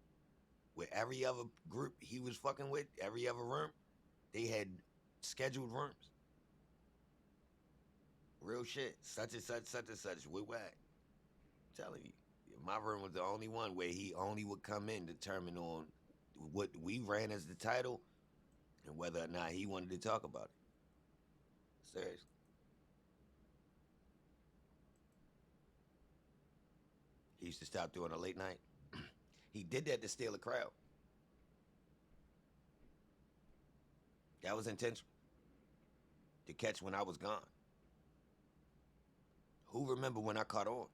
With every other group he was fucking with, every other room, they had scheduled rooms. Real shit. Such and such, such and such. With Wack. I'm telling you. My room was the only one where he only would come in determine on what we ran as the title and whether or not he wanted to talk about it. Seriously. He used to stop doing a late night. He did that to steal a crowd. That was intentional. To catch when I was gone. Who remember when I caught on?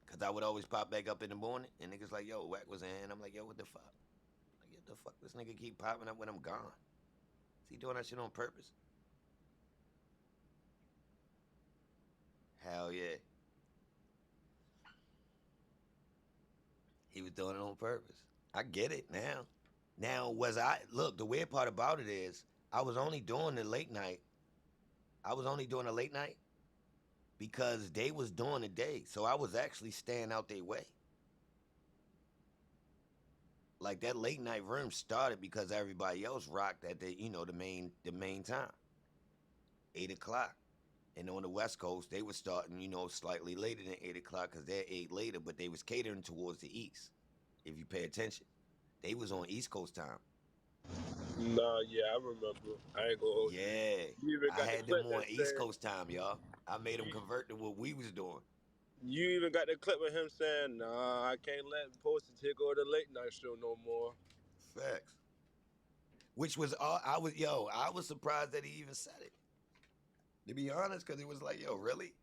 Because I would always pop back up in the morning and niggas like, yo, Wack was in. And I'm like, yo, what the fuck? Like, what the fuck? This nigga keep popping up when I'm gone. Is he doing that shit on purpose? Hell yeah. He was doing it on purpose. I get it now. Now, look, the weird part about it is I was only doing the late night. I was only doing a late night because they was doing the day. So I was actually staying out their way. Like that late night room started because everybody else rocked at the main time. 8 o'clock. And on the West Coast, they were starting, slightly later than 8 o'clock because they're 8 later, but they was catering towards the East. If you pay attention. They was on East Coast time. Nah, yeah, I remember. I ain't gonna hold you. Yeah. You even I got the had them clip on that East said, Coast time, y'all. I made them convert to what we was doing. you even got the clip of him saying, nah, I can't let Posty take over the late night show no more. Facts. Which was all, I was surprised that he even said it. To be honest, because it was like, yo, really?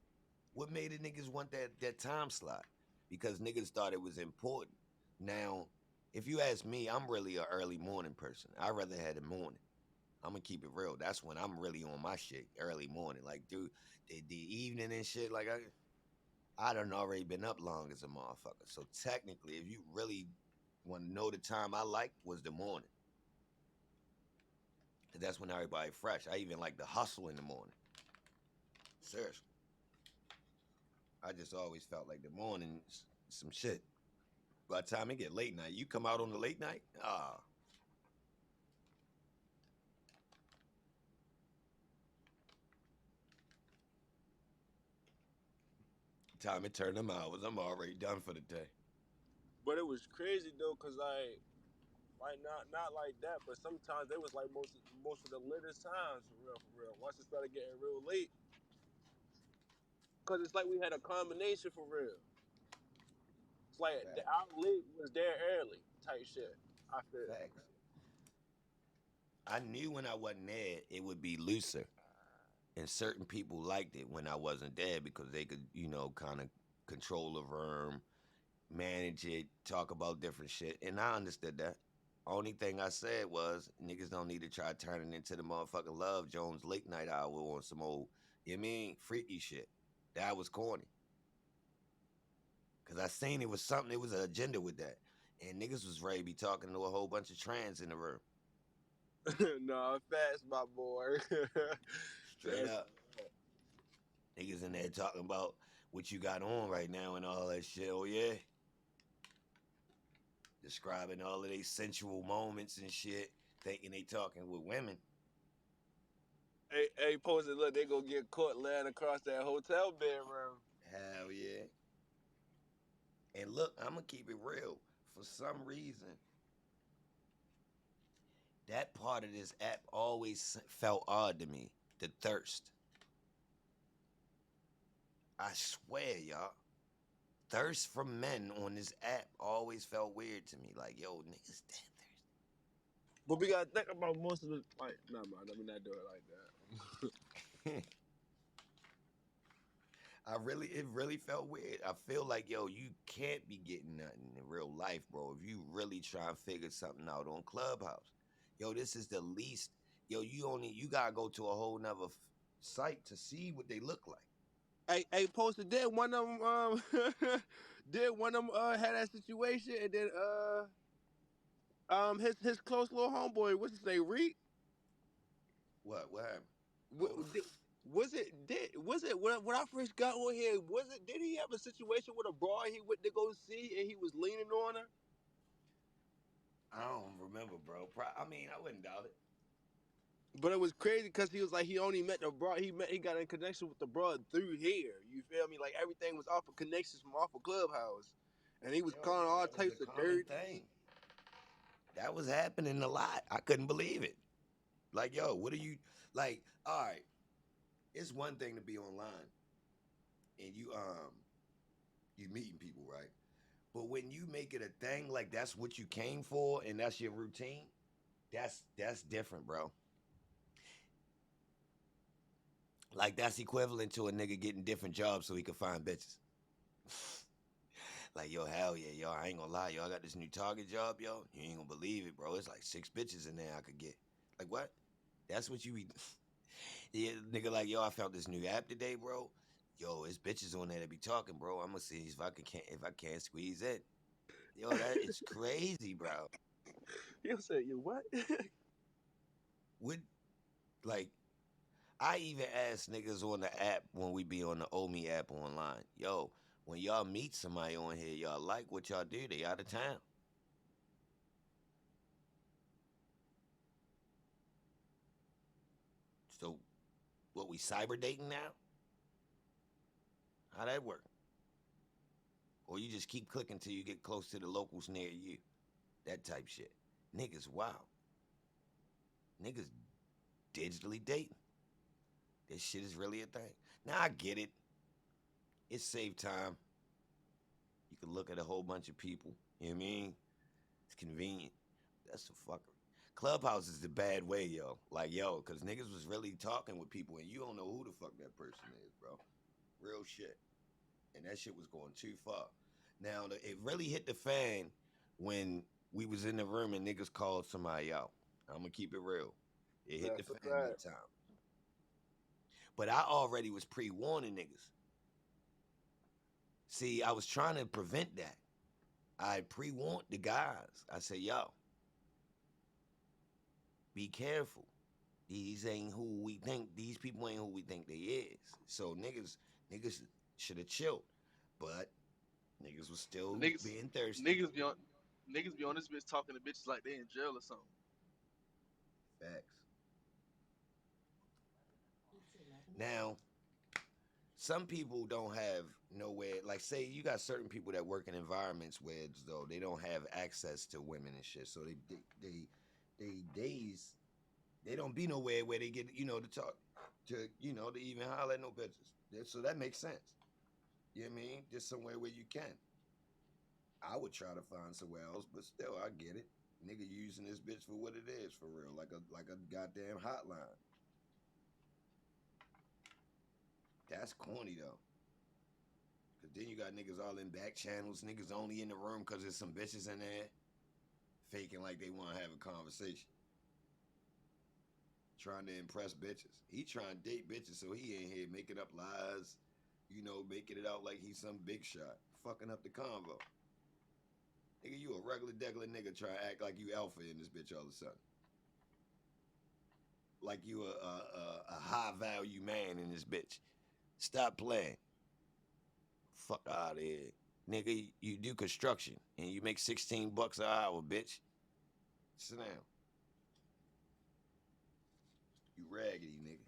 What made the niggas want that time slot? Because niggas thought it was important. Now, if you ask me, I'm really an early morning person. I'd rather have the morning. I'm gonna keep it real. That's when I'm really on my shit, early morning. Like, dude, the evening and shit, like, I done already been up long as a motherfucker. So technically, if you really want to know the time I liked, was the morning. Cause that's when everybody fresh. I even like the hustle in the morning. Seriously. I just always felt like the morning's some shit. By the time it get late night, you come out on the late night, time it turned them hours, I'm already done for the day. But it was crazy though, cause like not like that, but sometimes it was like most of the latest times for real. Once it started getting real late, cause it's like we had a combination for real. It's like the out late was there early type shit. I feel. Facts. I knew when I wasn't there, it would be looser. And certain people liked it when I wasn't there because they could, kind of control the room, manage it, talk about different shit. And I understood that. Only thing I said was, niggas don't need to try turning into the motherfucking Love Jones late night hour on some old, freaky shit. That was corny. Because I seen it was something, it was an agenda with that. And niggas was ready to be talking to a whole bunch of trans in the room. Nah, fast, my boy. Straight up. Niggas in there talking about what you got on right now and all that shit. Oh, yeah. Describing all of these sensual moments and shit, thinking they talking with women. Hey, Posty, look, they gonna get caught laying across that hotel bedroom. Hell yeah. And look, I'm gonna keep it real. For some reason, that part of this app always felt odd to me. The thirst. I swear, y'all. Thirst from men on this app always felt weird to me. Like, yo, niggas that thirsty. But we gotta think about most of the like. Nah, man, let me not do it like that. It really felt weird. I feel like, yo, you can't be getting nothing in real life, bro, if you really try and figure something out on Clubhouse. Yo, this is the least. Yo, you gotta go to a whole nother site to see what they look like. Hey, posted did one of them did one of them had that situation and then his close little homeboy, what's his name, Reek? What happened? Was it when I first got on here? Did he have a situation with a broad he went to go see and he was leaning on her? I don't remember, bro. I mean, I wouldn't doubt it. But it was crazy because he was like he only met the broad. He got in connection with the broad through here. You feel me? Like everything was off of connections from off of Clubhouse, and he was calling all types of dirt. Thing. That was happening a lot. I couldn't believe it. Like, yo, what are you like? All right, it's one thing to be online and you meeting people, right? But when you make it a thing, like that's what you came for and that's your routine, that's different, bro. Like that's equivalent to a nigga getting different jobs so he could find bitches. Like, yo, hell yeah, yo, I ain't gonna lie, yo, I got this new Target job, yo. You ain't gonna believe it, bro. It's like 6 bitches in there I could get. Like, what? That's what you be. Yeah, nigga, like, yo, I found this new app today, bro. Yo, it's bitches on there that be talking, bro. I'm gonna see if I can't squeeze in. Yo, that is crazy, bro. He'll say, "You what?" Would like I even ask niggas on the app when we be on the Omi app online, yo, when y'all meet somebody on here, y'all like what y'all do, they out of town. So, what, we cyber dating now? How that work? Or you just keep clicking till you get close to the locals near you. That type shit. Niggas, wow. Niggas digitally dating. This shit is really a thing. Now, I get it. It saved time. You can look at a whole bunch of people. You know what I mean? It's convenient. That's the fuckery. Clubhouse is the bad way, yo. Like, yo, because niggas was really talking with people and you don't know who the fuck that person is, bro. Real shit. And that shit was going too far. Now, it really hit the fan when we was in the room and niggas called somebody out. I'm going to keep it real. It hit the fan that time. But I already was pre-warning niggas. See, I was trying to prevent that. I pre-warned the guys. I said, yo, be careful. These ain't who we think. These people ain't who we think they is. So niggas should have chilled, but niggas was still being thirsty. Niggas be on this bitch talking to bitches like they in jail or something. Facts. Now, some people don't have nowhere. Like, say you got certain people that work in environments where though they don't have access to women and shit, so they don't be nowhere where they get to talk to to even holler at no bitches. So that makes sense. You know what I mean? Just somewhere where you can. I would try to find somewhere else, but still, I get it. Nigga using this bitch for what it is, for real, like a goddamn hotline. That's corny though. Cause then you got niggas all in back channels, niggas only in the room cause there's some bitches in there, faking like they want to have a conversation. Trying to impress bitches. He trying to date bitches, so he ain't here making up lies, making it out like he's some big shot, fucking up the convo. Nigga, you a regular nigga trying to act like you alpha in this bitch all of a sudden. Like you a high value man in this bitch. Stop playing. Fuck out of here. Nigga, you do construction and you make $16 an hour, bitch. Sit down. You raggedy nigga.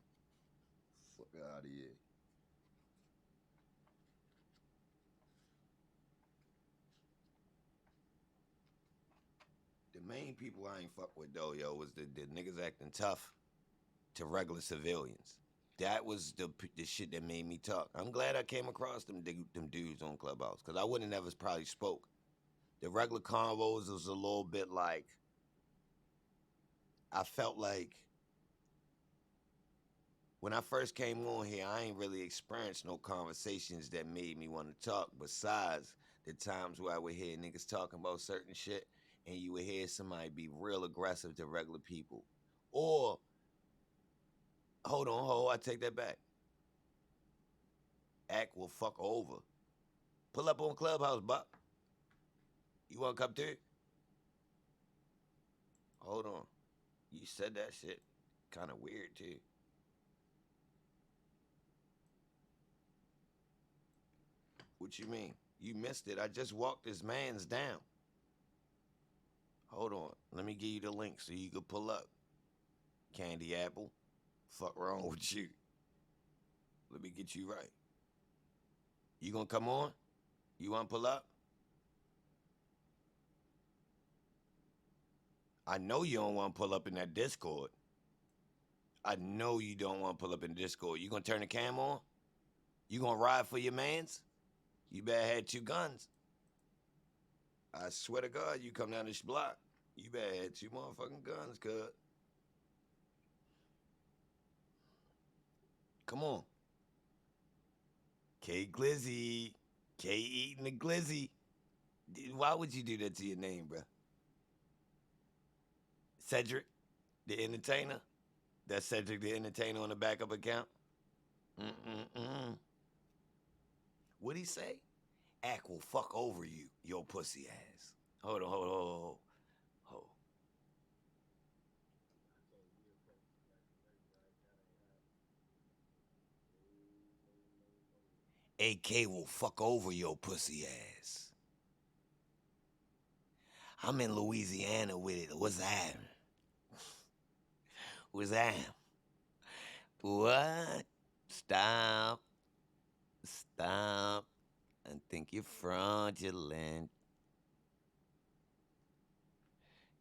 Fuck out of here. The main people I ain't fuck with though, yo, was the niggas acting tough to regular civilians. That was the shit that made me talk. I'm glad I came across them dudes on Clubhouse, because I wouldn't have never probably spoke. The regular convos was a little bit like, I felt like when I first came on here, I ain't really experienced no conversations that made me want to talk, besides the times where I would hear niggas talking about certain shit and you would hear somebody be real aggressive to regular people. Or, hold, I take that back. Act will fuck over. Pull up on Clubhouse, Buck. You want to come through? Hold on. You said that shit kind of weird, too. What you mean? You missed it. I just walked this man's down. Hold on. Let me give you the link so you can pull up. Candy Apple. Fuck wrong with you? Let me get you right. You gonna come on? You wanna pull up? I know you don't wanna pull up in that Discord. I know you don't wanna pull up in Discord. You gonna turn the cam on? You gonna ride for your mans? You better have 2 guns. I swear to God, you come down this block, you better have 2 motherfucking guns, cuz. Come on. K Glizzy. K eating the glizzy. Why would you do that to your name, bro? Cedric, the entertainer? That's Cedric the entertainer on the backup account? What'd he say? Ack will fuck over you, your pussy ass. Hold on. AK will fuck over your pussy ass. I'm in Louisiana with it. What's that? What's that? What? Stop. I think you're fraudulent.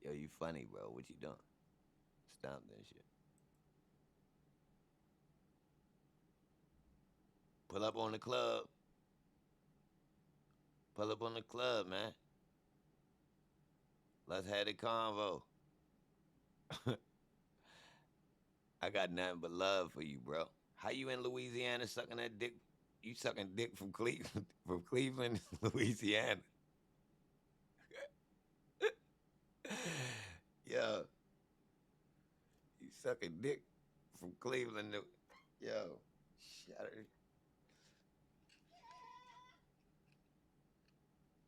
Yo, you funny, bro. What you doing? Stop that shit. Pull up on the club. Pull up on the club, man. Let's have the convo. I got nothing but love for you, bro. How you in Louisiana sucking that dick? You sucking dick from Cleveland, Louisiana. Yo. You sucking dick from Cleveland. Yo. Shut it.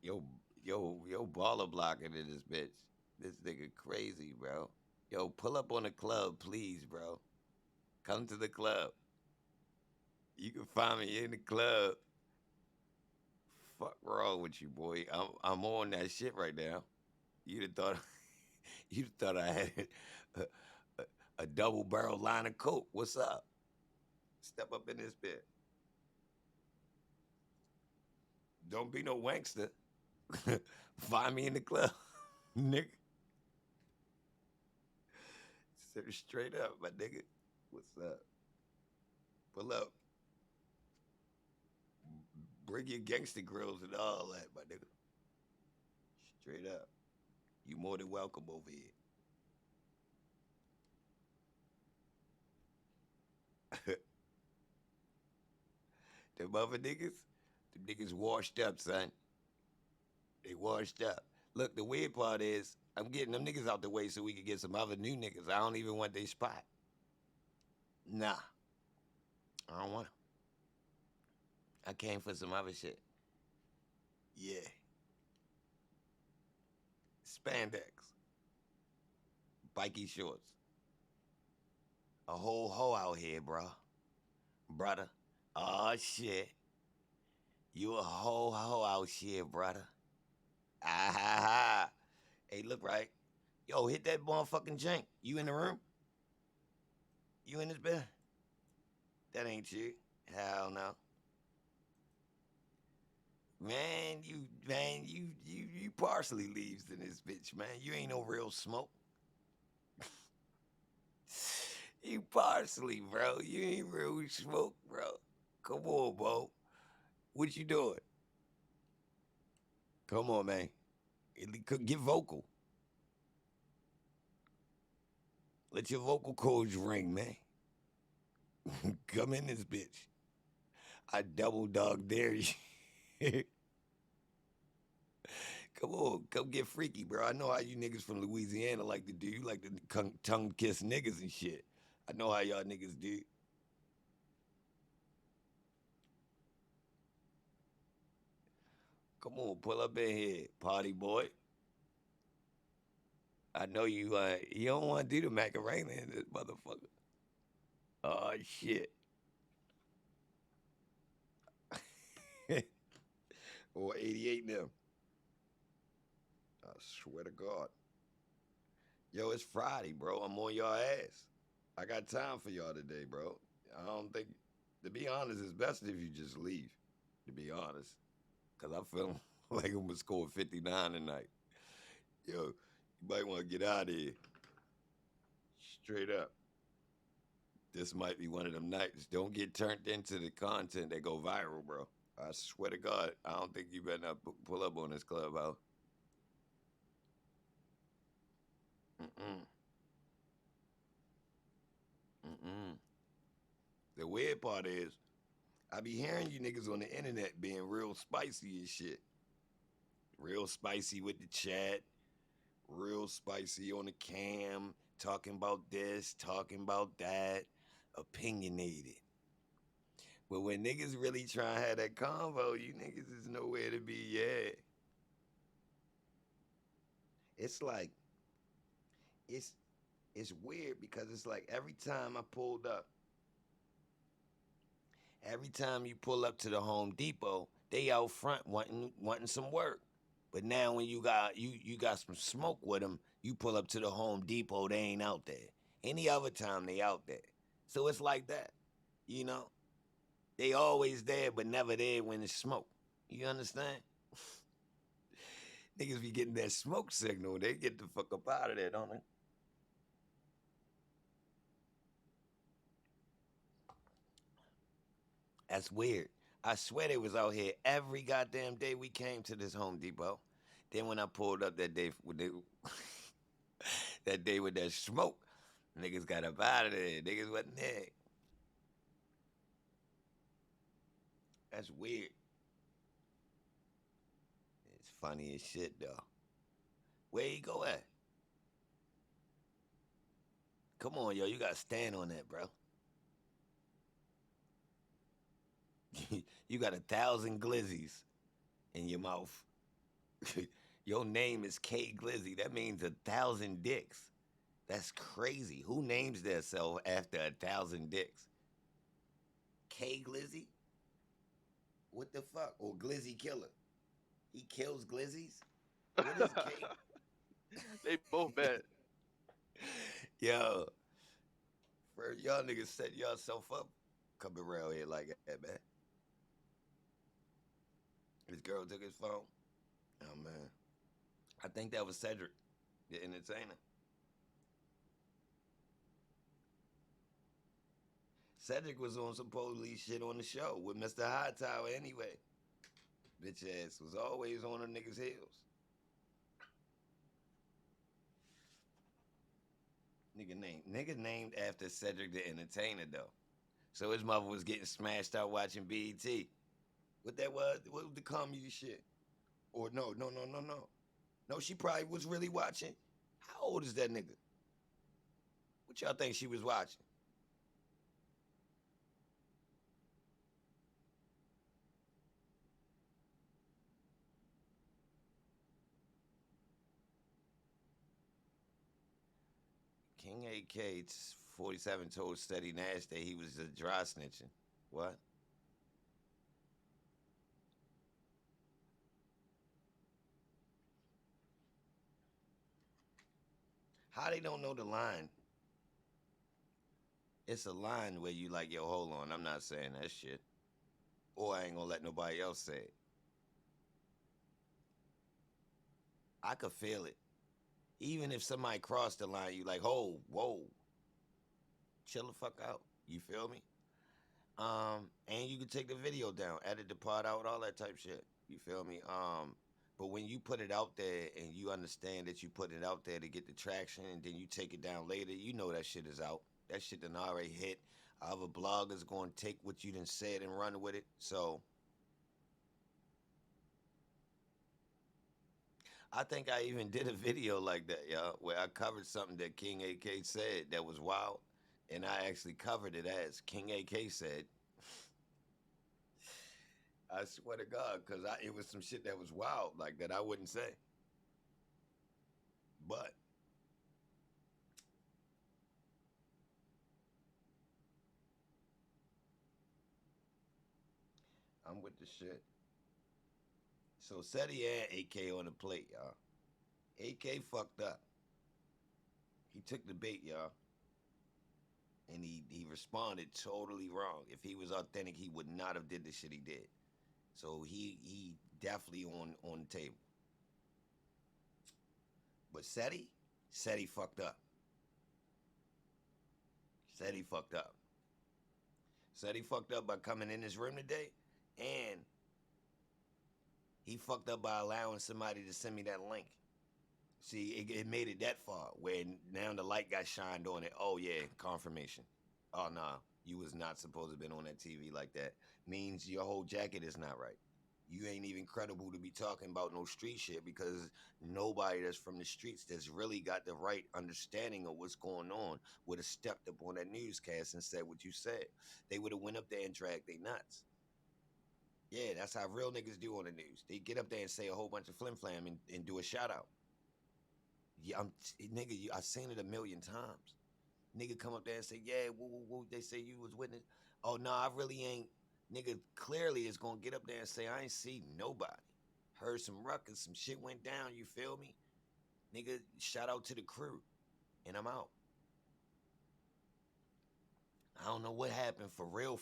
Yo, baller blocking in this bitch. This nigga crazy, bro. Yo, pull up on the club, please, bro. Come to the club. You can find me in the club. Fuck wrong with you, boy? I'm on that shit right now. You'd have thought I had a double barrel line of coke. What's up? Step up in this bit. Don't be no wankster. Find me in the club, nigga. Straight up, my nigga. What's up? Pull up. Bring your gangster grills and all that, my nigga. Straight up. You more than welcome over here. Them other niggas, them niggas washed up, son. They washed up. Look, the weird part is, I'm getting them niggas out the way so we can get some other new niggas. I don't even want their spot. Nah. I don't want them. I came for some other shit. Yeah. Spandex. Bikey shorts. A whole hoe out here, bro. Brother. Oh, shit. You a whole hoe out here, brother. Ah, ha, ha. Hey, look, right? Yo, hit that motherfucking jank. You in the room? You in this bed? That ain't you. Hell no. You parsley leaves in this bitch, man. You ain't no real smoke. You parsley, bro. You ain't real smoke, bro. Come on, bro. What you doing? Come on, man. Get vocal. Let your vocal cords ring, man. Come in this bitch. I double dog dare you. Come on, come get freaky, bro. I know how you niggas from Louisiana like to do. You like to tongue kiss niggas and shit. I know how y'all niggas do. Come on, pull up in here, party boy. I know you don't want to do the Macarena in this motherfucker. Oh shit. Or 88 now. I swear to God. Yo, it's Friday, bro. I'm on y'all ass. I got time for y'all today, bro. I don't think, to be honest, it's best if you just leave, to be honest. Because I feel like I'm going to score 59 tonight. Yo, you might want to get out of here. Straight up. This might be one of them nights. Don't get turned into the content that go viral, bro. I swear to God, I don't think you better not pull up on this Clubhouse. The weird part is, I be hearing you niggas on the internet being real spicy and shit. Real spicy with the chat. Real spicy on the cam. Talking about this, talking about that. Opinionated. But when niggas really try to have that convo, you niggas is nowhere to be at. It's like, it's weird because it's like every time I pulled up, every time you pull up to the Home Depot, they out front wanting some work. But now when you got some smoke with them, you pull up to the Home Depot, they ain't out there. Any other time they out there. So it's like that, you know? They always there, but never there when it's smoke. You understand? Niggas be getting that smoke signal. They get the fuck up out of there, don't they? That's weird. I swear they was out here every goddamn day we came to this Home Depot. Then when I pulled up that day with that day with that smoke, niggas got up out of there. Niggas wasn't there. That's weird. It's funny as shit though. Where you go at? Come on, yo, you gotta stand on that, bro. You got 1,000 glizzies in your mouth. Your name is K Glizzy. That means 1,000 dicks. That's crazy. Who names themselves after 1,000 dicks? K Glizzy? What the fuck? Or Glizzy Killer? He kills glizzies? What is K? They both bad. Yo, for y'all niggas set yourself up coming around here like that, man. This girl took his phone. Oh, man. I think that was Cedric, the entertainer. Cedric was on some police shit on the show with Mr. Hightower anyway. Bitch ass was always on a nigga's heels. Nigga named after Cedric the Entertainer though. So his mother was getting smashed out watching BET. What that was? What was the comedy shit? Or no. No, she probably was really watching. How old is that nigga? What y'all think she was watching? King AK 47 told Steady Nash that he was just dry snitching. What? How they don't know the line? It's a line where you like, yo, hold on, I'm not saying that shit. Or I ain't gonna let nobody else say it. I could feel it. Even if somebody crossed the line, you like, oh, whoa, chill the fuck out. You feel me? And you can take the video down, edit the part out, all that type shit. You feel me? But when you put it out there and you understand that you put it out there to get the traction, and then you take it down later, you know that shit is out. That shit done already hit. Other bloggers going to take what you done said and run with it. So I think I even did a video like that, y'all, where I covered something that King AK said that was wild, and I actually covered it as King AK said. I swear to God, because it was some shit that was wild, like that I wouldn't say. But I'm with the shit. So Seti had AK on the plate, y'all. AK fucked up. He took the bait, y'all. And he responded totally wrong. If he was authentic, he would not have did the shit he did. So he definitely on the table. But Seti fucked up. Seti fucked up. Seti fucked up by coming in this room today, and he fucked up by allowing somebody to send me that link. See, it made it that far where now the light got shined on it. Oh yeah, confirmation. Oh nah, you was not supposed to have been on that TV like that. Means your whole jacket is not right. You ain't even credible to be talking about no street shit, because nobody that's from the streets that's really got the right understanding of what's going on would have stepped up on that newscast and said what you said. They would have went up there and dragged their nuts. Yeah, that's how real niggas do on the news. They get up there and say a whole bunch of flim flam and do a shout out. Yeah, nigga, I've seen it a million times. Nigga come up there and say, yeah, woo, they say you was witness. Oh, no, I really ain't. Nigga clearly is gonna get up there and say, I ain't see nobody. Heard some ruckus, some shit went down, you feel me? Nigga, shout out to the crew. And I'm out. I don't know what happened for real.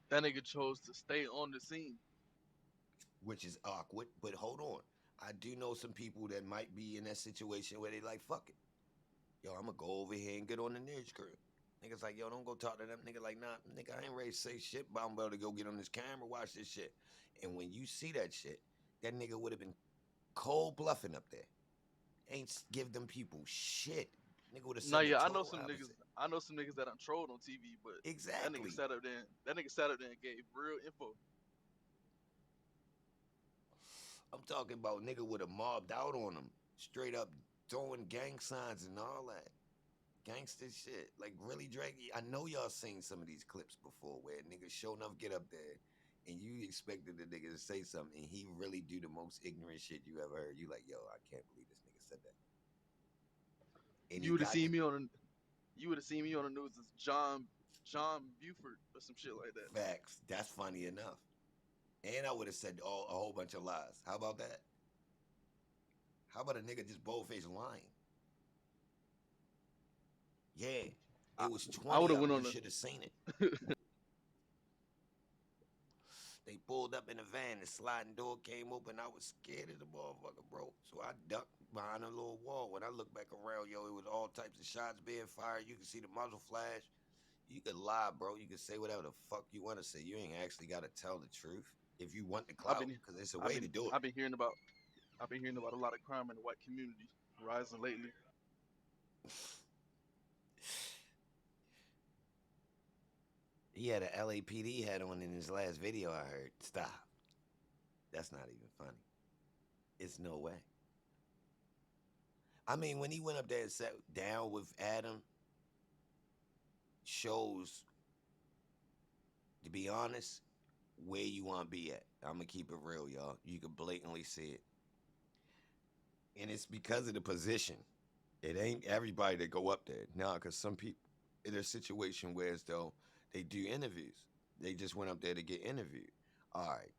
That nigga chose to stay on the scene. Which is awkward, but hold on. I do know some people that might be in that situation where they like, fuck it. Yo, I'm gonna go over here and get on the news crew. Niggas like, yo, don't go talk to them. Nigga like, nah, nigga, I ain't ready to say shit, but I'm about to go get on this camera, watch this shit. And when you see that shit, that nigga would have been cold bluffing up there. Ain't give them people shit. Nigga would have said the I know total some opposite. niggas. I know some niggas that I'm trolled on TV, but exactly. That nigga sat up there and gave real info. I'm talking about nigga would have mobbed out on him, straight up throwing gang signs and all that. Gangster shit, like really draggy. I know y'all seen some of these clips before where niggas show enough get up there and you expected the nigga to say something and he really do the most ignorant shit you ever heard. You like, yo, I can't believe this nigga said that. And You would have seen me on the news as John Buford or some shit like that. Facts. That's funny enough. And I would have said a whole bunch of lies. How about that? How about a nigga just bold-faced lying? Yeah, it was 20 of them. You should have seen it. They pulled up in a van, the sliding door came open. I was scared of the motherfucker, bro. So I ducked behind a little wall. When I looked back around, yo, it was all types of shots being fired. You could see the muzzle flash. You could lie, bro. You could say whatever the fuck you want to say. You ain't actually got to tell the truth if you want the clout, because it's a way to do it. I've been hearing about a lot of crime in the white community rising lately. He had an LAPD hat on in his last video, I heard. Stop. That's not even funny. It's no way. I mean, when he went up there and sat down with Adam, shows, to be honest, where you want to be at. I'm going to keep it real, y'all. You can blatantly see it. And it's because of the position. It ain't everybody that go up there. Nah, because some people in a situation where as though they do interviews. They just went up there to get interviewed. All right.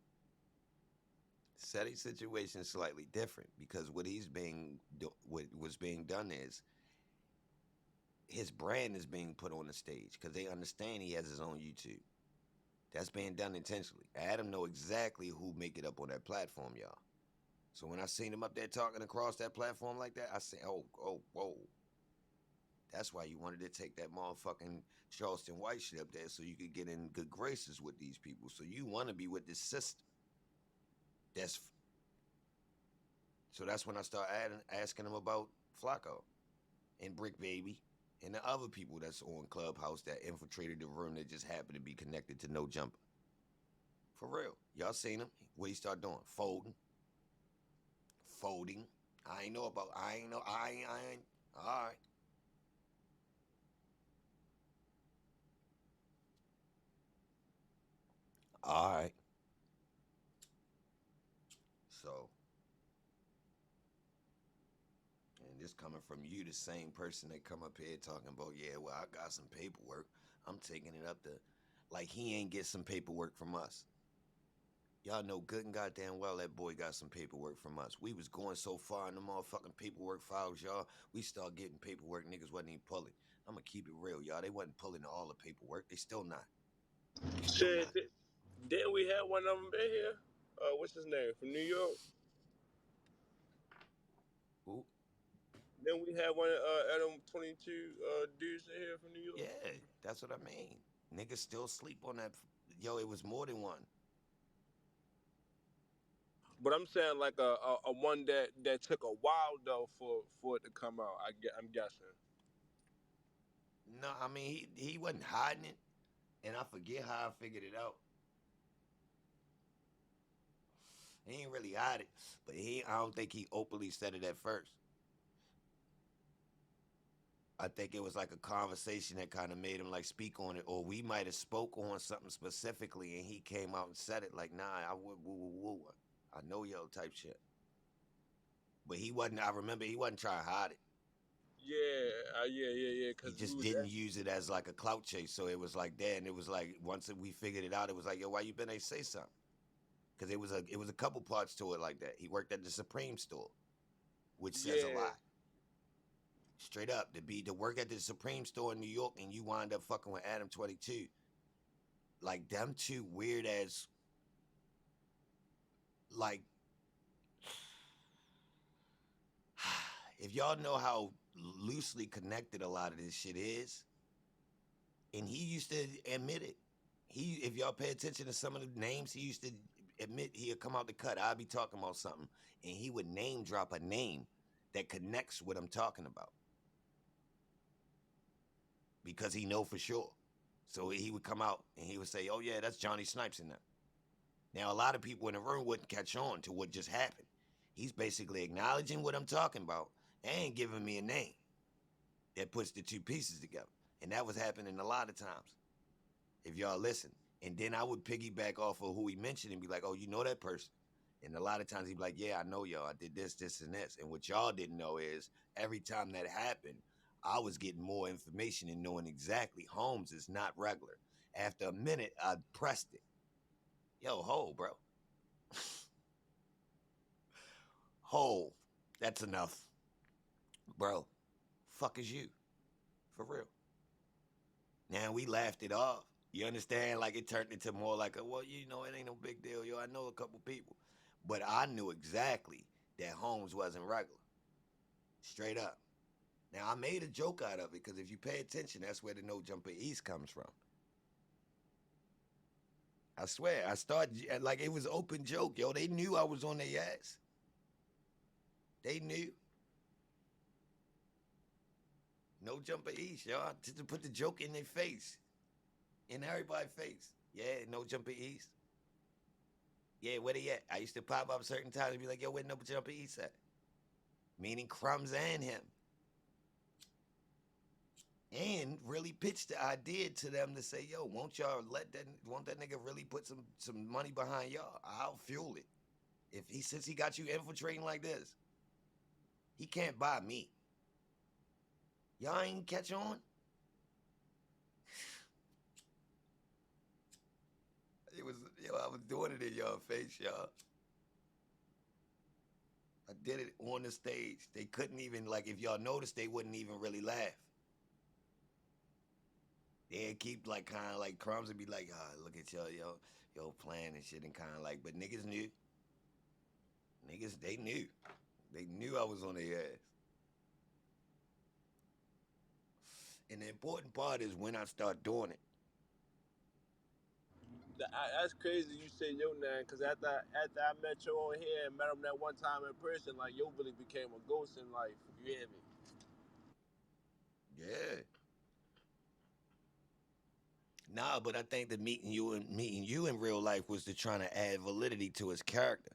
Seti's situation is slightly different because what was being done is his brand is being put on the stage because they understand he has his own YouTube. That's being done intentionally. Adam know exactly who make it up on that platform, y'all. So when I seen him up there talking across that platform like that, I said, oh, whoa. That's why you wanted to take that motherfucking Charleston White shit up there so you could get in good graces with these people. So you want to be with this system. So that's when I start asking him about Flacco and Brick Baby and the other people that's on Clubhouse that infiltrated the room that just happened to be connected to No Jumper. For real. Y'all seen him? What he start doing? Folding. I ain't know. All right. All right. So, and this coming from you, the same person that come up here talking about, yeah, well, I got some paperwork. I'm taking it up to, like he ain't get some paperwork from us. Y'all know good and goddamn well that boy got some paperwork from us. We was going so far in the motherfucking paperwork files, y'all. We start getting paperwork, niggas wasn't even pulling. I'm gonna keep it real, y'all. They wasn't pulling all the paperwork. They still not. Shit, didn't we have one of them in here? What's his name? From New York? Who? Then we had one Adam 22 dudes in here from New York. Yeah, that's what I mean. Niggas still sleep on that. Yo, it was more than one. But I'm saying like a one that took a while though for it to come out. I'm guessing. No, I mean he wasn't hiding it, and I forget how I figured it out. He ain't really hide it, but I don't think he openly said it at first. I think it was like a conversation that kind of made him like speak on it, or we might have spoke on something specifically, and he came out and said it like, nah, I would woo. I know yo type shit. But he wasn't. I remember he wasn't trying to hide it. Yeah. He Cause just didn't use it as like a clout chase. So it was like that, and it was like once we figured it out, it was like, yo, why you been there? Say something. Because it was a couple parts to it like that. He worked at the Supreme store, which says a lot. Straight up, to work at the Supreme store in New York and you wind up fucking with Adam 22. Like them two weird ass, like, if y'all know how loosely connected a lot of this shit is, and he used to admit it. If y'all pay attention to some of the names, he used to admit he'd come out the cut. I'd be talking about something, and he would name drop a name that connects what I'm talking about. Because he know for sure. So he would come out and he would say, oh yeah, that's Johnny Snipes in there. Now a lot of people in the room wouldn't catch on to what just happened. He's basically acknowledging what I'm talking about and giving me a name that puts the two pieces together. And that was happening a lot of times, if y'all listen. And then I would piggyback off of who he mentioned and be like, oh, you know that person? And a lot of times he'd be like, yeah, I know y'all. I did this, this, and this. And what y'all didn't know is every time that happened, I was getting more information and knowing exactly Holmes is not regular. After a minute, I pressed it. Yo, Ho, bro. Ho, that's enough. Bro, fuck is you? For real. Now we laughed it off. You understand? Like it turned into more like well, you know, it ain't no big deal. Yo, I know a couple people. But I knew exactly that Holmes wasn't regular. Straight up. Now, I made a joke out of it because if you pay attention, that's where the No Jumper East comes from. I swear, I started, like, it was open joke, yo. They knew I was on their ass. They knew. No Jumper East, yo. To put the joke in their face. In everybody's face. Yeah, No Jumper East. Yeah, where they at? I used to pop up certain times and be like, yo, where No Jumper East at? Meaning Crumbs and him. And really pitched the idea to them to say, yo, won't that nigga really put some money behind y'all? I'll fuel it. Since he got you infiltrating like this, he can't buy me. Y'all ain't catch on? I was doing it in y'all face, y'all. I did it on the stage. They couldn't even, like, if y'all noticed, they wouldn't even really laugh. They'd keep, like, kind of like Crumbs would be like, look at y'all, yo playing and shit and kind of like, but niggas knew. Niggas, they knew. They knew I was on their ass. And the important part is when I start doing it. That's crazy you say your name, because after I met you on here and met him that one time in person, like, yo really became a ghost in life. You hear me? Yeah. Nah, but I think that meeting you in real life was to trying to add validity to his character.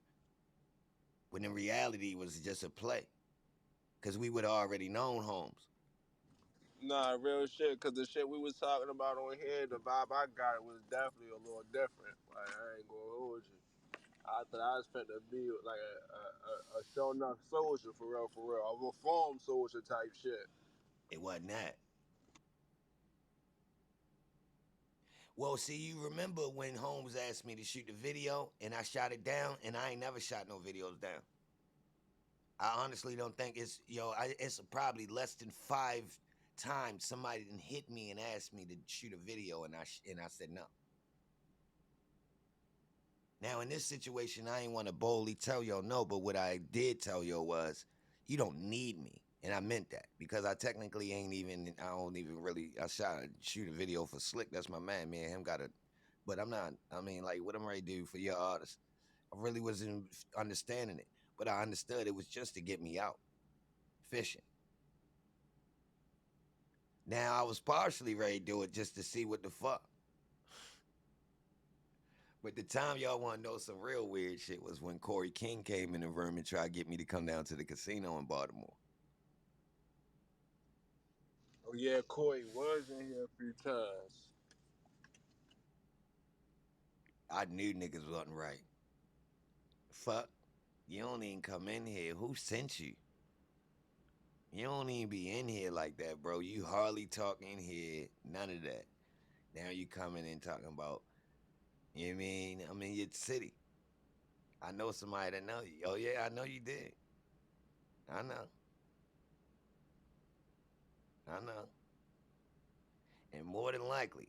When in reality it was just a play. Cause we would have already known Holmes. Nah, real shit, because the shit we was talking about on here, the vibe I got was definitely a little different. Like, I ain't gonna hold you. I thought I was fit to be like a show enough soldier for real. A reformed soldier type shit. It wasn't that. Well, see, you remember when Holmes asked me to shoot the video and I shot it down, and I ain't never shot no videos down. I honestly don't think it's it's probably less than 5 times somebody done hit me and asked me to shoot a video, and I said no. Now in this situation, I ain't want to boldly tell y'all no, but what I did tell y'all was, you don't need me, and I meant that because I technically I shoot a video for Slick. That's my man. Me and him got a, but I'm not. I mean, like, what I'm ready to do for your artist. I really wasn't understanding it, but I understood it was just to get me out fishing. Now I was partially ready to do it just to see what the fuck. But the time y'all want to know some real weird shit was when Corey King came in the room and tried to get me to come down to the casino in Baltimore. Oh yeah, Corey was in here a few times. I knew niggas wasn't right. Fuck. You don't even come in here. Who sent you? You don't even be in here like that, bro. You hardly talk in here. None of that. Now you coming in talking about, you know what I mean? I'm in your city. I know somebody that know you. Oh yeah, I know you did. I know. I know. And more than likely,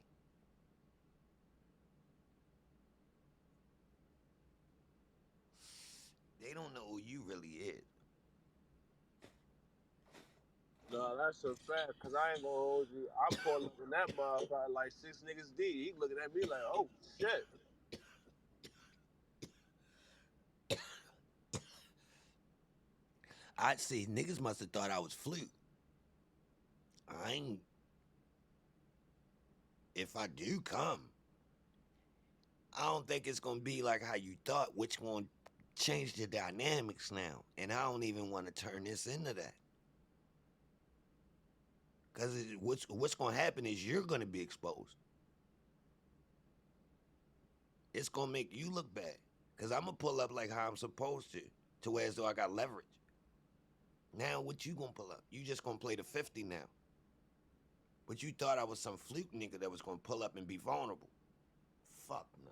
they don't know who you really is. No, that's a fact, because I ain't gonna hold you. I pulled up in that motherfucker like 6 niggas deep. He looking at me like, oh shit. I see niggas must have thought I was Flute. I ain't. If I do come, I don't think it's gonna be like how you thought, which gonna change the dynamics now. And I don't even want to turn this into that. Cause what's gonna happen is you're gonna be exposed. It's gonna make you look bad. Cause I'm gonna pull up like how I'm supposed to where as though I got leverage. Now what you gonna pull up? You just gonna play the 50 now. But you thought I was some Flute nigga that was gonna pull up and be vulnerable. Fuck no.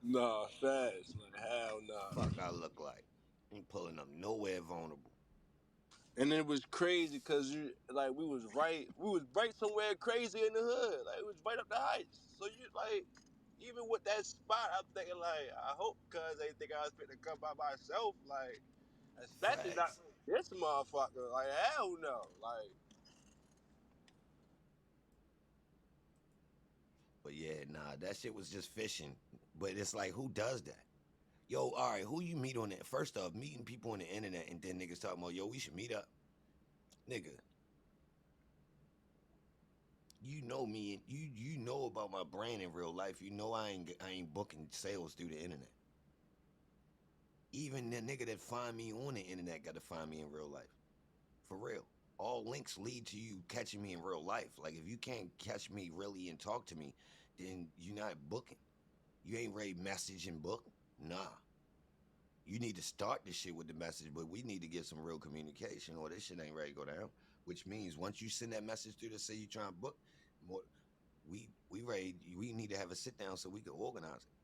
Nah, facts, man. Hell nah. Fuck I look like. Ain't pulling up nowhere vulnerable. And it was crazy because we was right somewhere crazy in the hood. Like, it was right up the heights. So you like, even with that spot, I'm thinking like, I hope cuz they think I was fit to come by myself. Like, especially not Facts. this motherfucker. Like, hell no. Like, But yeah, nah, that shit was just fishing. But it's like, who does that? Yo, all right, who you meet on that? First off, meeting people on the internet and then niggas talking about, yo, we should meet up. Nigga, you know me and you know about my brand in real life. You know I ain't booking sales through the internet. Even the nigga that find me on the internet got to find me in real life. For real. All links lead to you catching me in real life. Like, if you can't catch me really and talk to me, then you're not booking. You ain't ready to message and book. Nah. You need to start this shit with the message, but we need to get some real communication or this shit ain't ready to go down. Which means once you send that message through to say you trying to book, more, we ready. We need to have a sit down so we can organize it.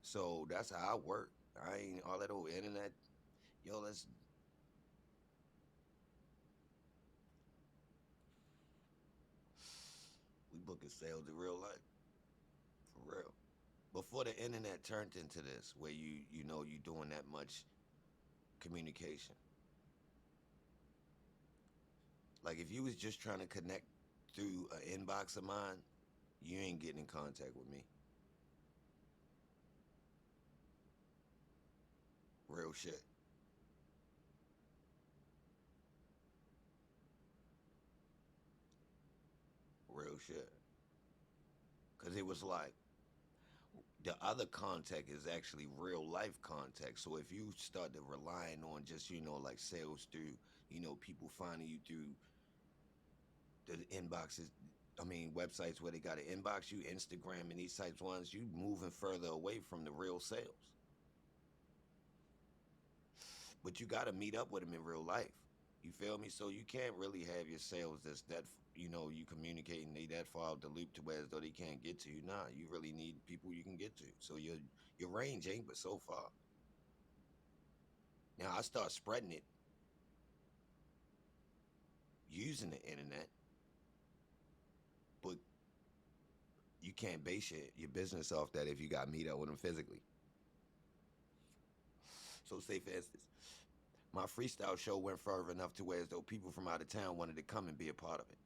So that's how I work. I ain't all that old internet. Yo, we booking sales in real life. For real. before the internet turned into this, where you doing that much communication. Like if you was just trying to connect through an inbox of mine, you ain't getting in contact with me. Real shit. Real shit. Cause it was like the other contact is actually real life contact. So if you start to relying on just, like sales through, people finding you through the inboxes, websites where they got to inbox you, Instagram and these types ones, you moving further away from the real sales. But you got to meet up with them in real life. You feel me? So you can't really have your sales that you communicating they that far out the loop to where as though they can't get to you. Nah, you really need people you can get to. So your range ain't but so far. Now I start spreading it using the internet, but you can't base your business off that if you got to meet up with them physically. So say for instance, my freestyle show went further enough to where as though people from out of town wanted to come and be a part of it,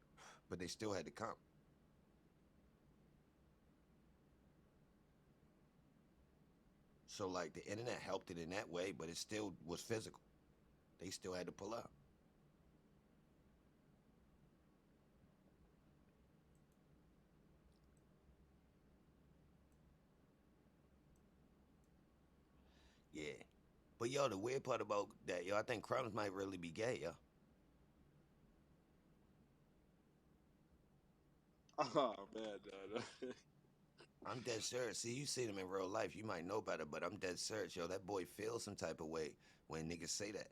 but they still had to come. So like the internet helped it in that way, but it still was physical. They still had to pull up. Yeah. But yo, the weird part about that, yo, I think Crumbs might really be gay, yo. Oh man, no. I'm dead serious. See, you seen him in real life, you might know better, but I'm dead serious, yo. That boy feels some type of way when niggas say that.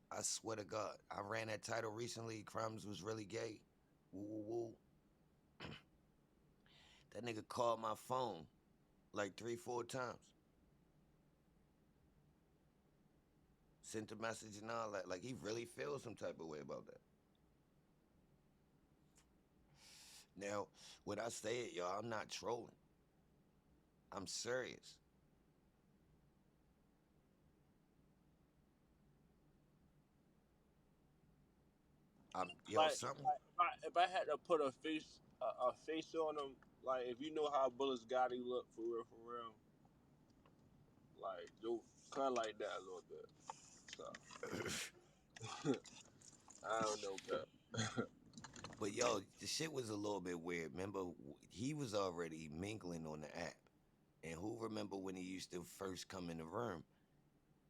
I swear to God, I ran that title recently. Crumbs was really gay. Woo woo woo. That nigga called my phone like 3-4 times. Sent a message and all that. Like he really feels some type of way about that. Now, when I say it, y'all, I'm not trolling. I'm serious. Yo, Like, something. if I had to put a face on him, like if you know how Bullets Gotti look for real, like yo, kind of like that a little bit. So I don't know, but But yo, the shit was a little bit weird. Remember, he was already mingling on the app. And who remember when he used to first come in the room?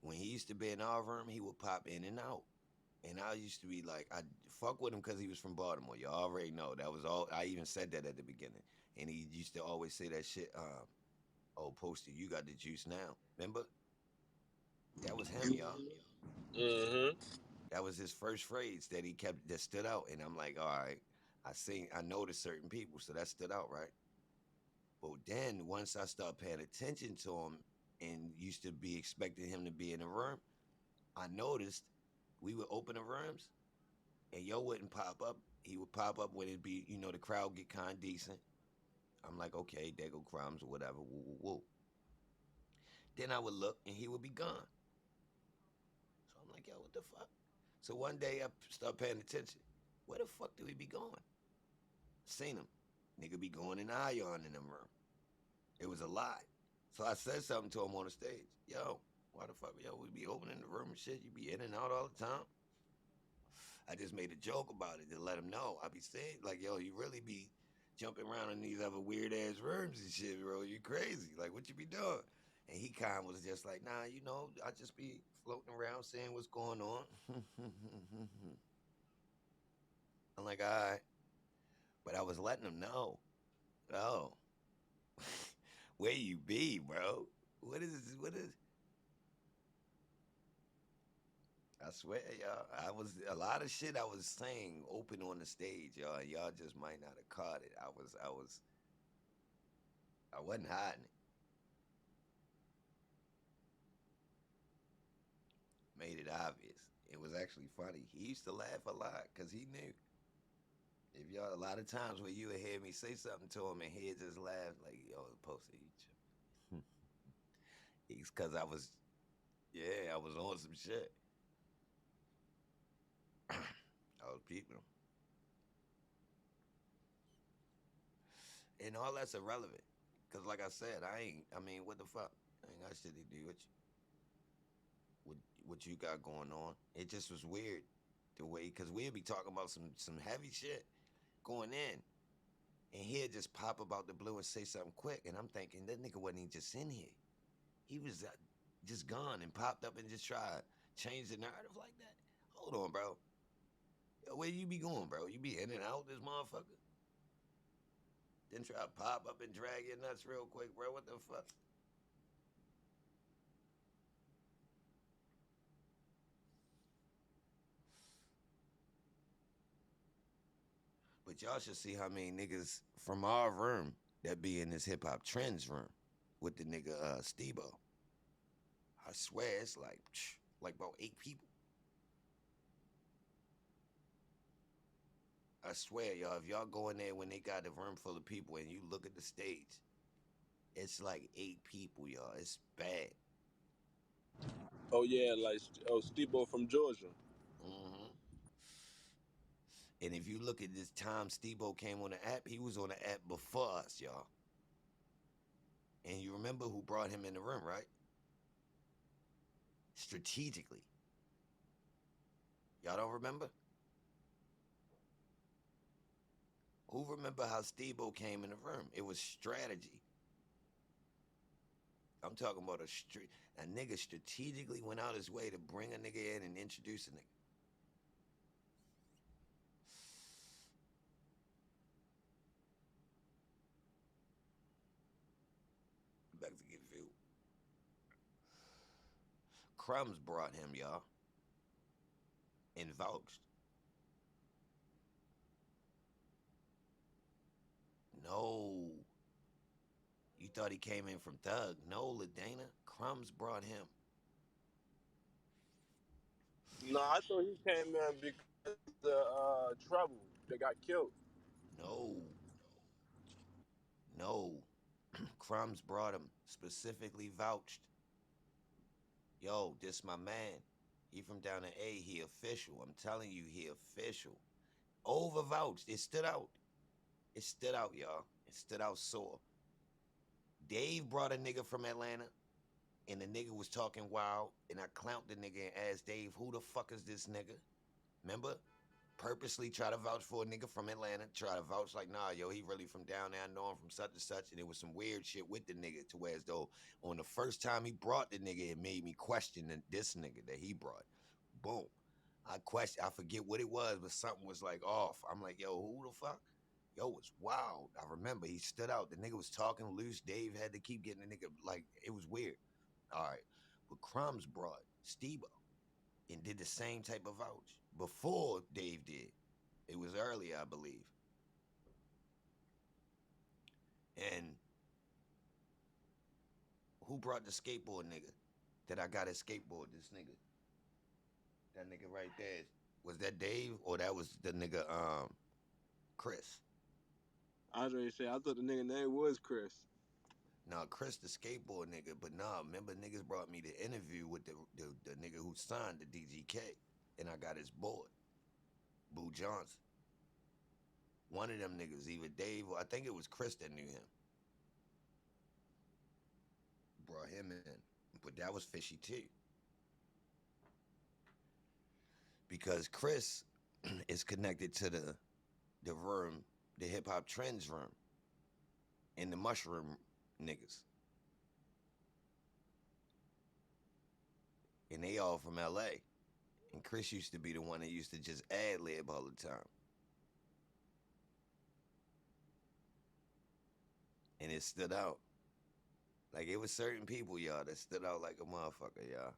When he used to be in our room, he would pop in and out. And I used to be like, I fuck with him because he was from Baltimore. Y'all already know. That was all. I even said that at the beginning. And he used to always say that shit, oh, Posty, you got the juice now. Remember? That was him, y'all. mm-hmm. That was his first phrase that he kept, that stood out. And I'm like, all right, I noticed certain people, so that stood out, right? But then once I started paying attention to him and used to be expecting him to be in the room, I noticed we would open the rooms and yo wouldn't pop up. He would pop up when it'd be, the crowd get kind of decent. I'm like, okay, there go Crumbs or whatever, woo, woo, woo. Then I would look and he would be gone. So I'm like, yo, what the fuck? So one day I start paying attention. Where the fuck do he be going? Seen him. Nigga be going in ion in them room. It was a lie. So I said something to him on the stage. Yo, why the fuck, yo, we be opening the room and shit. You be in and out all the time. I just made a joke about it to let him know. I be saying, like, yo, you really be jumping around in these other weird ass rooms and shit, bro. You crazy. Like, what you be doing? And he kind of was just like, nah, I just be floating around seeing what's going on. I'm like, all right. But I was letting him know. Oh, where you be, bro? What is? I swear, y'all, I was a lot of shit I was saying open on the stage, y'all. Y'all just might not have caught it. I wasn't hiding it. Made it obvious. It was actually funny. He used to laugh a lot because he knew. If y'all, a lot of times where you would hear me say something to him and he'd just laugh like, yo, Posty, It's cause I was on some shit. I was peeping. And all that's irrelevant. Cause like I said, I mean, what the fuck? I ain't got shit to do with you. What you got going on. It just was weird the way, cause we'd be talking about some heavy shit going in. And he'd just pop about the blue and say something quick. And I'm thinking, that nigga wasn't even just in here. He was just gone and popped up and just tried change the narrative like that. Hold on, bro. Yo, where you be going, bro? You be in and out this motherfucker? Then try to pop up and drag your nuts real quick, bro. What the fuck? But y'all should see how many niggas from our room that be in this hip hop trends room with the nigga Stebo. I swear it's like about 8 people. I swear, y'all, if y'all go in there when they got a room full of people and you look at the stage, it's like 8 people, y'all. It's bad. Oh yeah, like Steve-O from Georgia. Mm-hmm. And if you look at this time Stebo came on the app, he was on the app before us, y'all. And you remember who brought him in the room, right? Strategically. Y'all don't remember? Who remember how Stebo came in the room? It was strategy. I'm talking about a nigga strategically went out his way to bring a nigga in and introduce a nigga. Back to get viewed. Crumbs brought him, y'all. And vouched. No. You thought he came in from Thug. No, LaDana. Crumbs brought him. No, I thought he came in because of Trouble. They got killed. No. No. Crumbs brought him. Specifically vouched. Yo, this my man. He from down in A. He official. I'm telling you, he official. Over vouched. It stood out. It stood out, y'all. It stood out sore. Dave brought a nigga from Atlanta, and the nigga was talking wild, and I clowned the nigga and asked Dave, who the fuck is this nigga? Remember? Purposely try to vouch for a nigga from Atlanta, try to vouch like, nah, yo, he really from down there, I know him from such and such, and there was some weird shit with the nigga to where as though on the first time he brought the nigga, it made me question this nigga that he brought. Boom. I forget what it was, but something was like off. I'm like, yo, who the fuck? Yo, it was wild. I remember he stood out. The nigga was talking loose. Dave had to keep getting the nigga, like, it was weird. All right. But Crumbs brought Stebo and did the same type of vouch before Dave did. It was early, I believe. And who brought the skateboard nigga? That I got his skateboard, this nigga. That nigga right there. Was that Dave or that was the nigga Chris? I was ready to say, I thought the nigga name was Chris. Nah, Chris the skateboard nigga, but nah, remember niggas brought me the interview with the nigga who signed the DGK, and I got his boy, Boo Johnson. One of them niggas, either Dave or I think it was Chris that knew him. Brought him in, but that was fishy too. Because Chris is connected to the room, the hip hop trends room, and the mushroom niggas. And they all from LA. And Chris used to be the one that used to just ad lib all the time. And it stood out. Like it was certain people, y'all, that stood out like a motherfucker, y'all.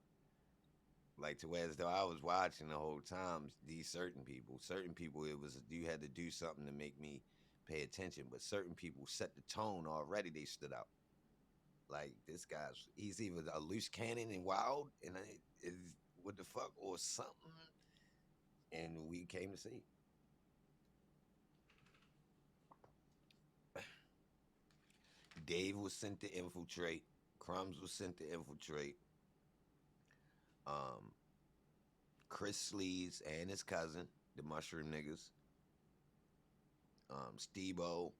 Like to where as though I was watching the whole time, these certain people, it was you had to do something to make me pay attention. But certain people set the tone already, they stood out. Like this guy's, he's either a loose cannon and wild, and is what the fuck or something. And we came to see. Dave was sent to infiltrate. Crumbs was sent to infiltrate. Chris Sleeves and his cousin, the Mushroom niggas. Steve-O.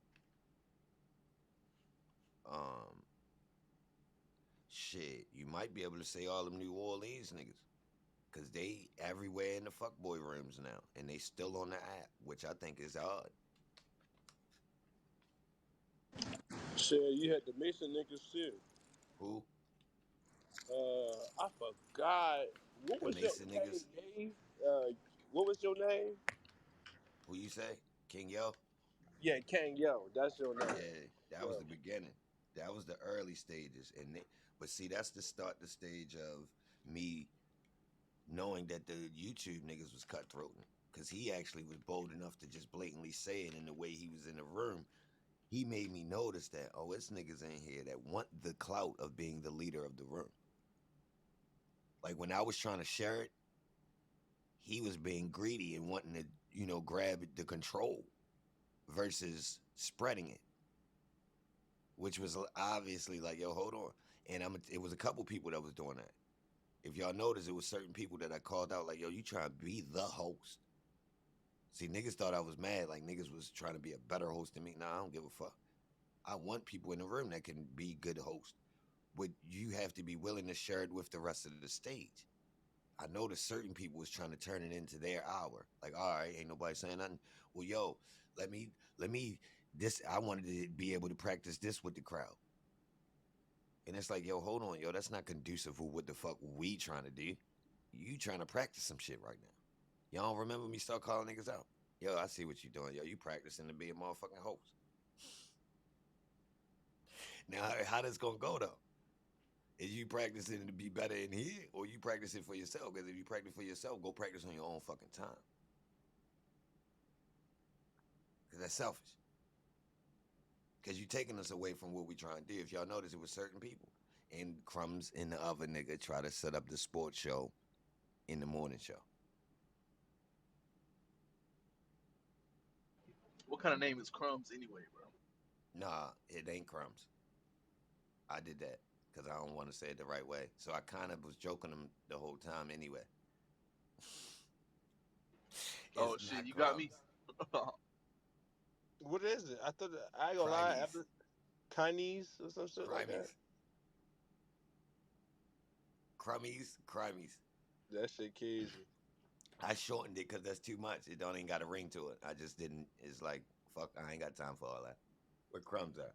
Shit, you might be able to say all them New Orleans niggas. Cause they everywhere in the fuckboy rooms now. And they still on the app, which I think is odd. Shit, you had the Mason niggas too. Who? I forgot. What The was your Mason niggas? name? What was your name? Who you say? King Yo? Yeah, Kang Yo. That's your name. Yeah, that was the beginning. That was the early stages. But see, that's the stage of me knowing that the YouTube niggas was cutthroating. Cause he actually was bold enough to just blatantly say it in the way he was in the room. He made me notice that, oh, it's niggas in here that want the clout of being the leader of the room. Like when I was trying to share it, he was being greedy and wanting to, grab the control versus spreading it, which was obviously like, yo, hold on. And it was a couple people that was doing that. If y'all notice, it was certain people that I called out like, yo, you trying to be the host. See, niggas thought I was mad, like niggas was trying to be a better host than me. Nah, I don't give a fuck. I want people in the room that can be good hosts. But you have to be willing to share it with the rest of the stage. I noticed certain people was trying to turn it into their hour. Like, all right, ain't nobody saying nothing. Well, yo, let me, I wanted to be able to practice this with the crowd. And it's like, yo, hold on, yo, that's not conducive for what the fuck we trying to do. You trying to practice some shit right now. Y'all don't remember me start calling niggas out? Yo, I see what you doing. Yo, you practicing to be a motherfucking host. Now, how this gonna go, though? Is you practicing to be better in here, or you practicing for yourself? Because if you practice for yourself, go practice on your own fucking time. Because that's selfish. Because you taking us away from what we trying to do. If y'all notice, it was certain people. And Crumbs and the other nigga try to set up the sports show in the morning show. What kind of name is Crumbs anyway, bro? Nah, it ain't Crumbs. I did that because I don't want to say it the right way. So I kind of was joking them the whole time anyway. Oh shit, you got me. What is it? I thought I ain't gonna lie. After Chinese or some shit like that. Crummies. That shit crazy. I shortened it because that's too much. It don't even got a ring to it. I just didn't. It's like, fuck, I ain't got time for all that. Where Crumbs at?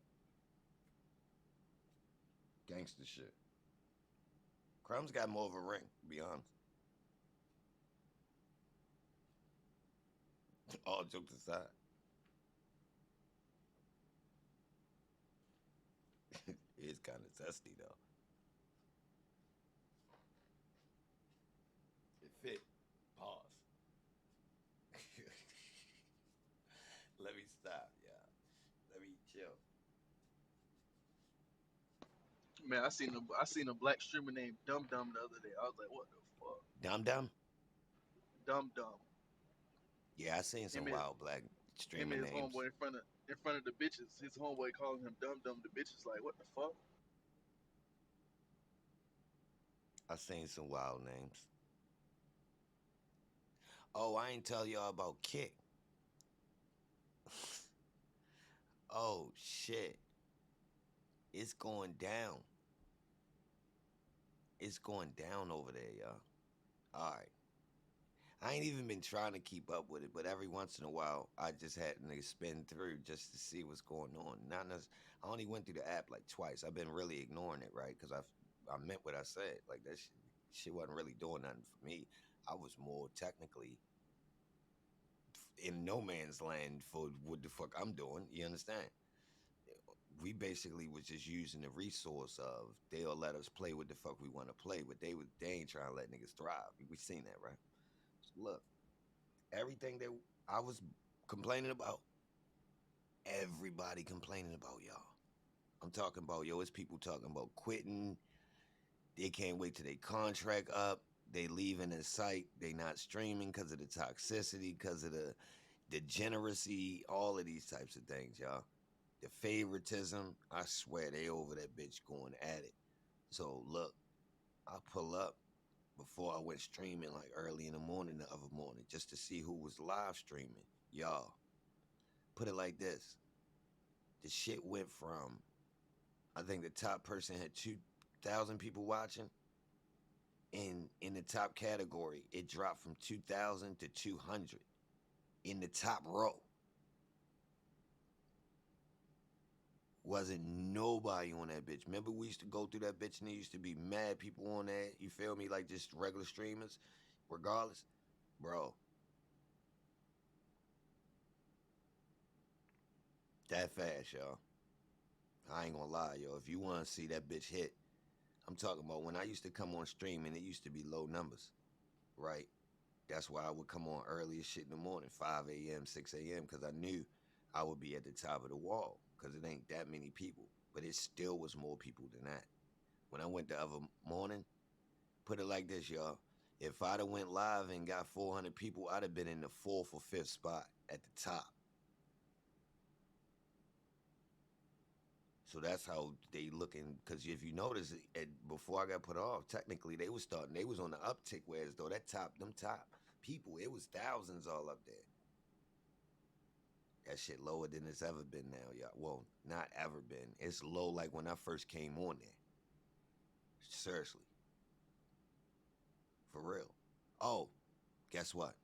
Gangster shit. Crumbs got more of a ring, to be honest. All jokes aside. It's kind of zesty, though. It fit. Pause. Let me stop, yeah. Let me chill. Man, I seen a black streamer named Dum Dum the other day. I was like, what the fuck? Dum Dum? Dum Dum. Yeah, I seen some wild black streamer names. Him and his names. homeboy in front of the bitches. His homeboy calling him Dum Dum. The bitches like, what the fuck? I seen some wild names. Oh, I ain't tell y'all about Kick. Oh, shit. It's going down. It's going down over there, y'all. All right. I ain't even been trying to keep up with it, but every once in a while, I just had to spin through just to see what's going on. I only went through the app like twice. I've been really ignoring it, right? Because I meant what I said. Like, that shit wasn't really doing nothing for me. I was more technically in no man's land for what the fuck I'm doing. You understand? We basically was just using the resource of they'll let us play what the fuck we want to play, but they ain't trying to let niggas thrive. We seen that, right? So look, everything that I was complaining about, everybody complaining about, y'all. I'm talking about, yo, it's people talking about quitting. They can't wait till they contract up. They leaving the site. They not streaming because of the toxicity, because of the degeneracy, all of these types of things, y'all. The favoritism, I swear they over that bitch going at it. So look, I pull up before I went streaming like early in the morning the other morning just to see who was live streaming. Y'all, put it like this. The shit went from, I think the top person had 2,000 people watching. In the top category, it dropped from 2,000 to 200 in the top row. Wasn't nobody on that bitch. Remember we used to go through that bitch and there used to be mad people on that, you feel me, like just regular streamers, regardless. Bro, that fast, y'all. I ain't gonna lie, yo. If you wanna see that bitch hit, I'm talking about when I used to come on streaming, it used to be low numbers, right? That's why I would come on early as shit in the morning, 5 a.m., 6 a.m., because I knew I would be at the top of the wall, because it ain't that many people. But it still was more people than that. When I went the other morning, put it like this, y'all. If I'd have went live and got 400 people, I'd have been in the 4th or 5th spot at the top. So that's how they looking. Because if you notice, before I got put off, technically they was starting. They was on the uptick, whereas though them top people, it was thousands all up there. That shit lower than it's ever been now, y'all. Well, not ever been. It's low like when I first came on there. Seriously. For real. Oh, guess what?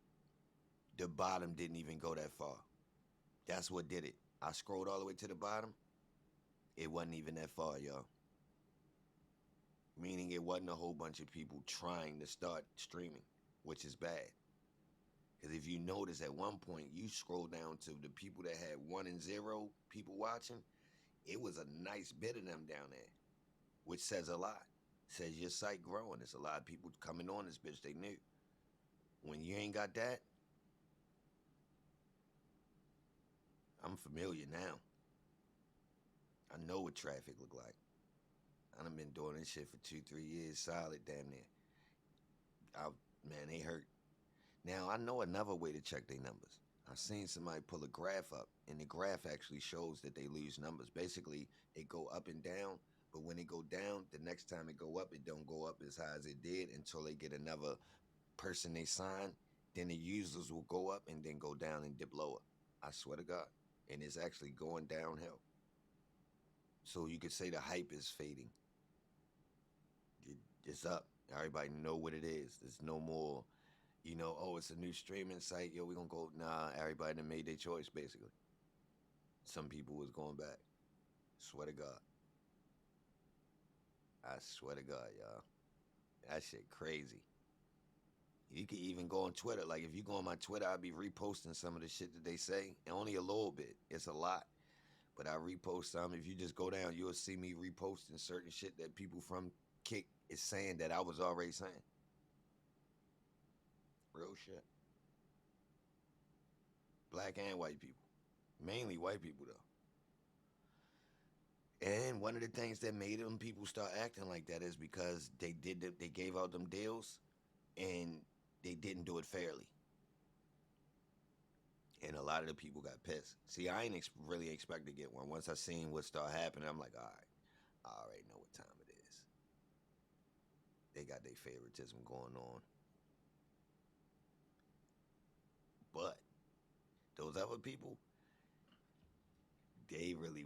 The bottom didn't even go that far. That's what did it. I scrolled all the way to the bottom. It wasn't even that far, y'all. Meaning it wasn't a whole bunch of people trying to start streaming, which is bad. Because if you notice at one point, you scroll down to the people that had 1 and 0 people watching, it was a nice bit of them down there, which says a lot. Says your site growing. There's a lot of people coming on this bitch they knew. When you ain't got that, I'm familiar now. I know what traffic look like. I done been doing this shit for 2-3 years solid, damn near. Man, they hurt. Now, I know another way to check their numbers. I seen somebody pull a graph up, and the graph actually shows that they lose numbers. Basically, it go up and down, but when it go down, the next time it go up, it don't go up as high as it did until they get another person they sign. Then the users will go up and then go down and dip lower. I swear to God. And it's actually going downhill. So you could say the hype is fading. It's up. Everybody know what it is. There's no more, oh, it's a new streaming site. Yo, we gonna go. Nah, everybody done made their choice, basically. Some people was going back. Swear to God. I swear to God, y'all. That shit crazy. You can even go on Twitter. Like, if you go on my Twitter, I'll be reposting some of the shit that they say. And only a little bit. It's a lot. But I repost some. If you just go down, you'll see me reposting certain shit that people from Kick is saying that I was already saying. Real shit. Black and white people. Mainly white people, though. And one of the things that made them people start acting like that is because they gave out them deals and they didn't do it fairly. And a lot of the people got pissed. See, I ain't really expect to get one. Once I seen what started happening, I'm like, all right, I already know what time it is. They got their favoritism going on. But those other people, they really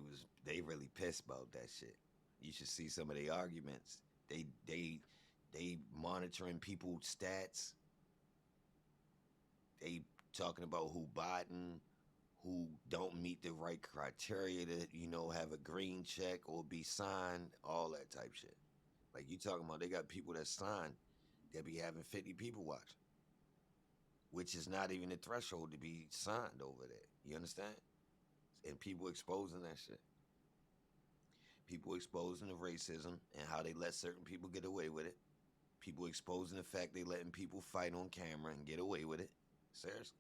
pissed about that shit. You should see some of their arguments. They monitoring people's stats. They talking about who botting, who don't meet the right criteria to, have a green check or be signed, all that type shit. Like, you talking about they got people that sign that be having 50 people watching, which is not even the threshold to be signed over there. You understand? And people exposing that shit. People exposing the racism and how they let certain people get away with it. People exposing the fact they letting people fight on camera and get away with it. Seriously.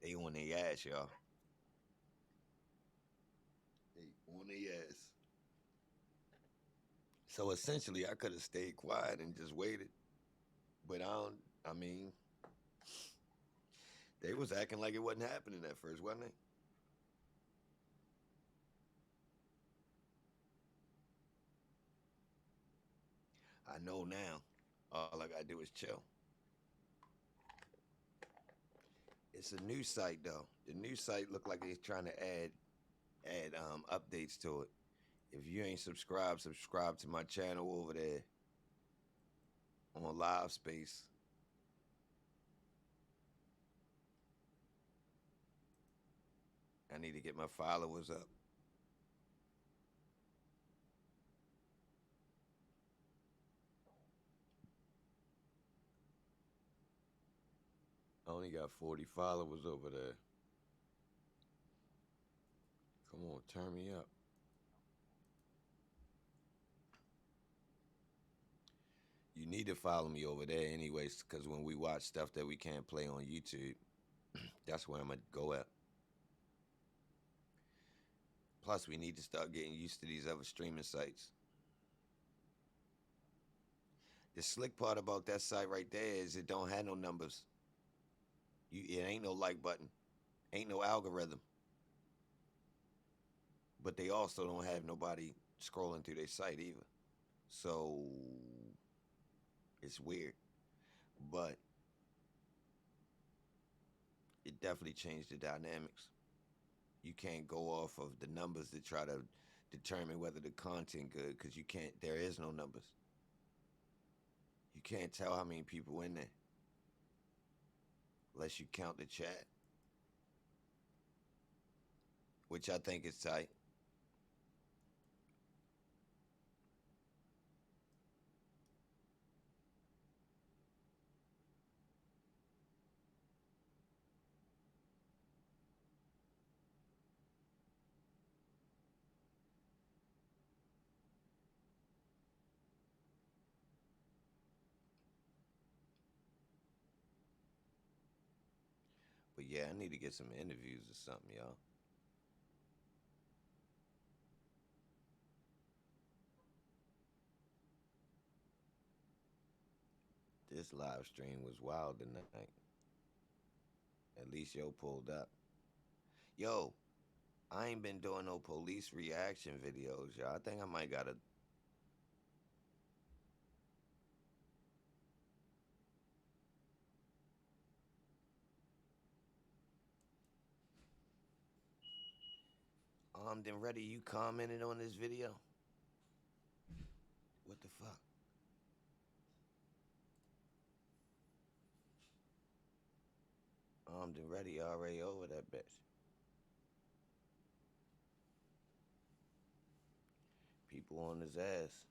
They on their ass, y'all. They on their ass. So essentially, I could have stayed quiet and just waited. But they was acting like it wasn't happening at first, wasn't they? know now. All I gotta do is chill. It's a new site though. The new site look like it's trying to add updates to it. If you ain't subscribed, subscribe to my channel over there on Live Space. I need to get my followers up. I only got 40 followers over there. Come on, turn me up. You need to follow me over there anyways, because when we watch stuff that we can't play on YouTube, that's where I'm going to go at. Plus, we need to start getting used to these other streaming sites. The slick part about that site right there is it don't have no numbers. It ain't no like button. Ain't no algorithm. But they also don't have nobody scrolling through their site either. So it's weird. But it definitely changed the dynamics. You can't go off of the numbers to try to determine whether the content good, because you can't. There is no numbers. You can't tell how many people in there unless you count the chat, which I think is tight. But yeah, I need to get some interviews or something, y'all. This live stream was wild tonight. At least yo pulled up. Yo, I ain't been doing no police reaction videos, y'all. I think I might gotta. Armed and ready, you commented on this video? What the fuck? Armed and ready already over that bitch. People on his ass.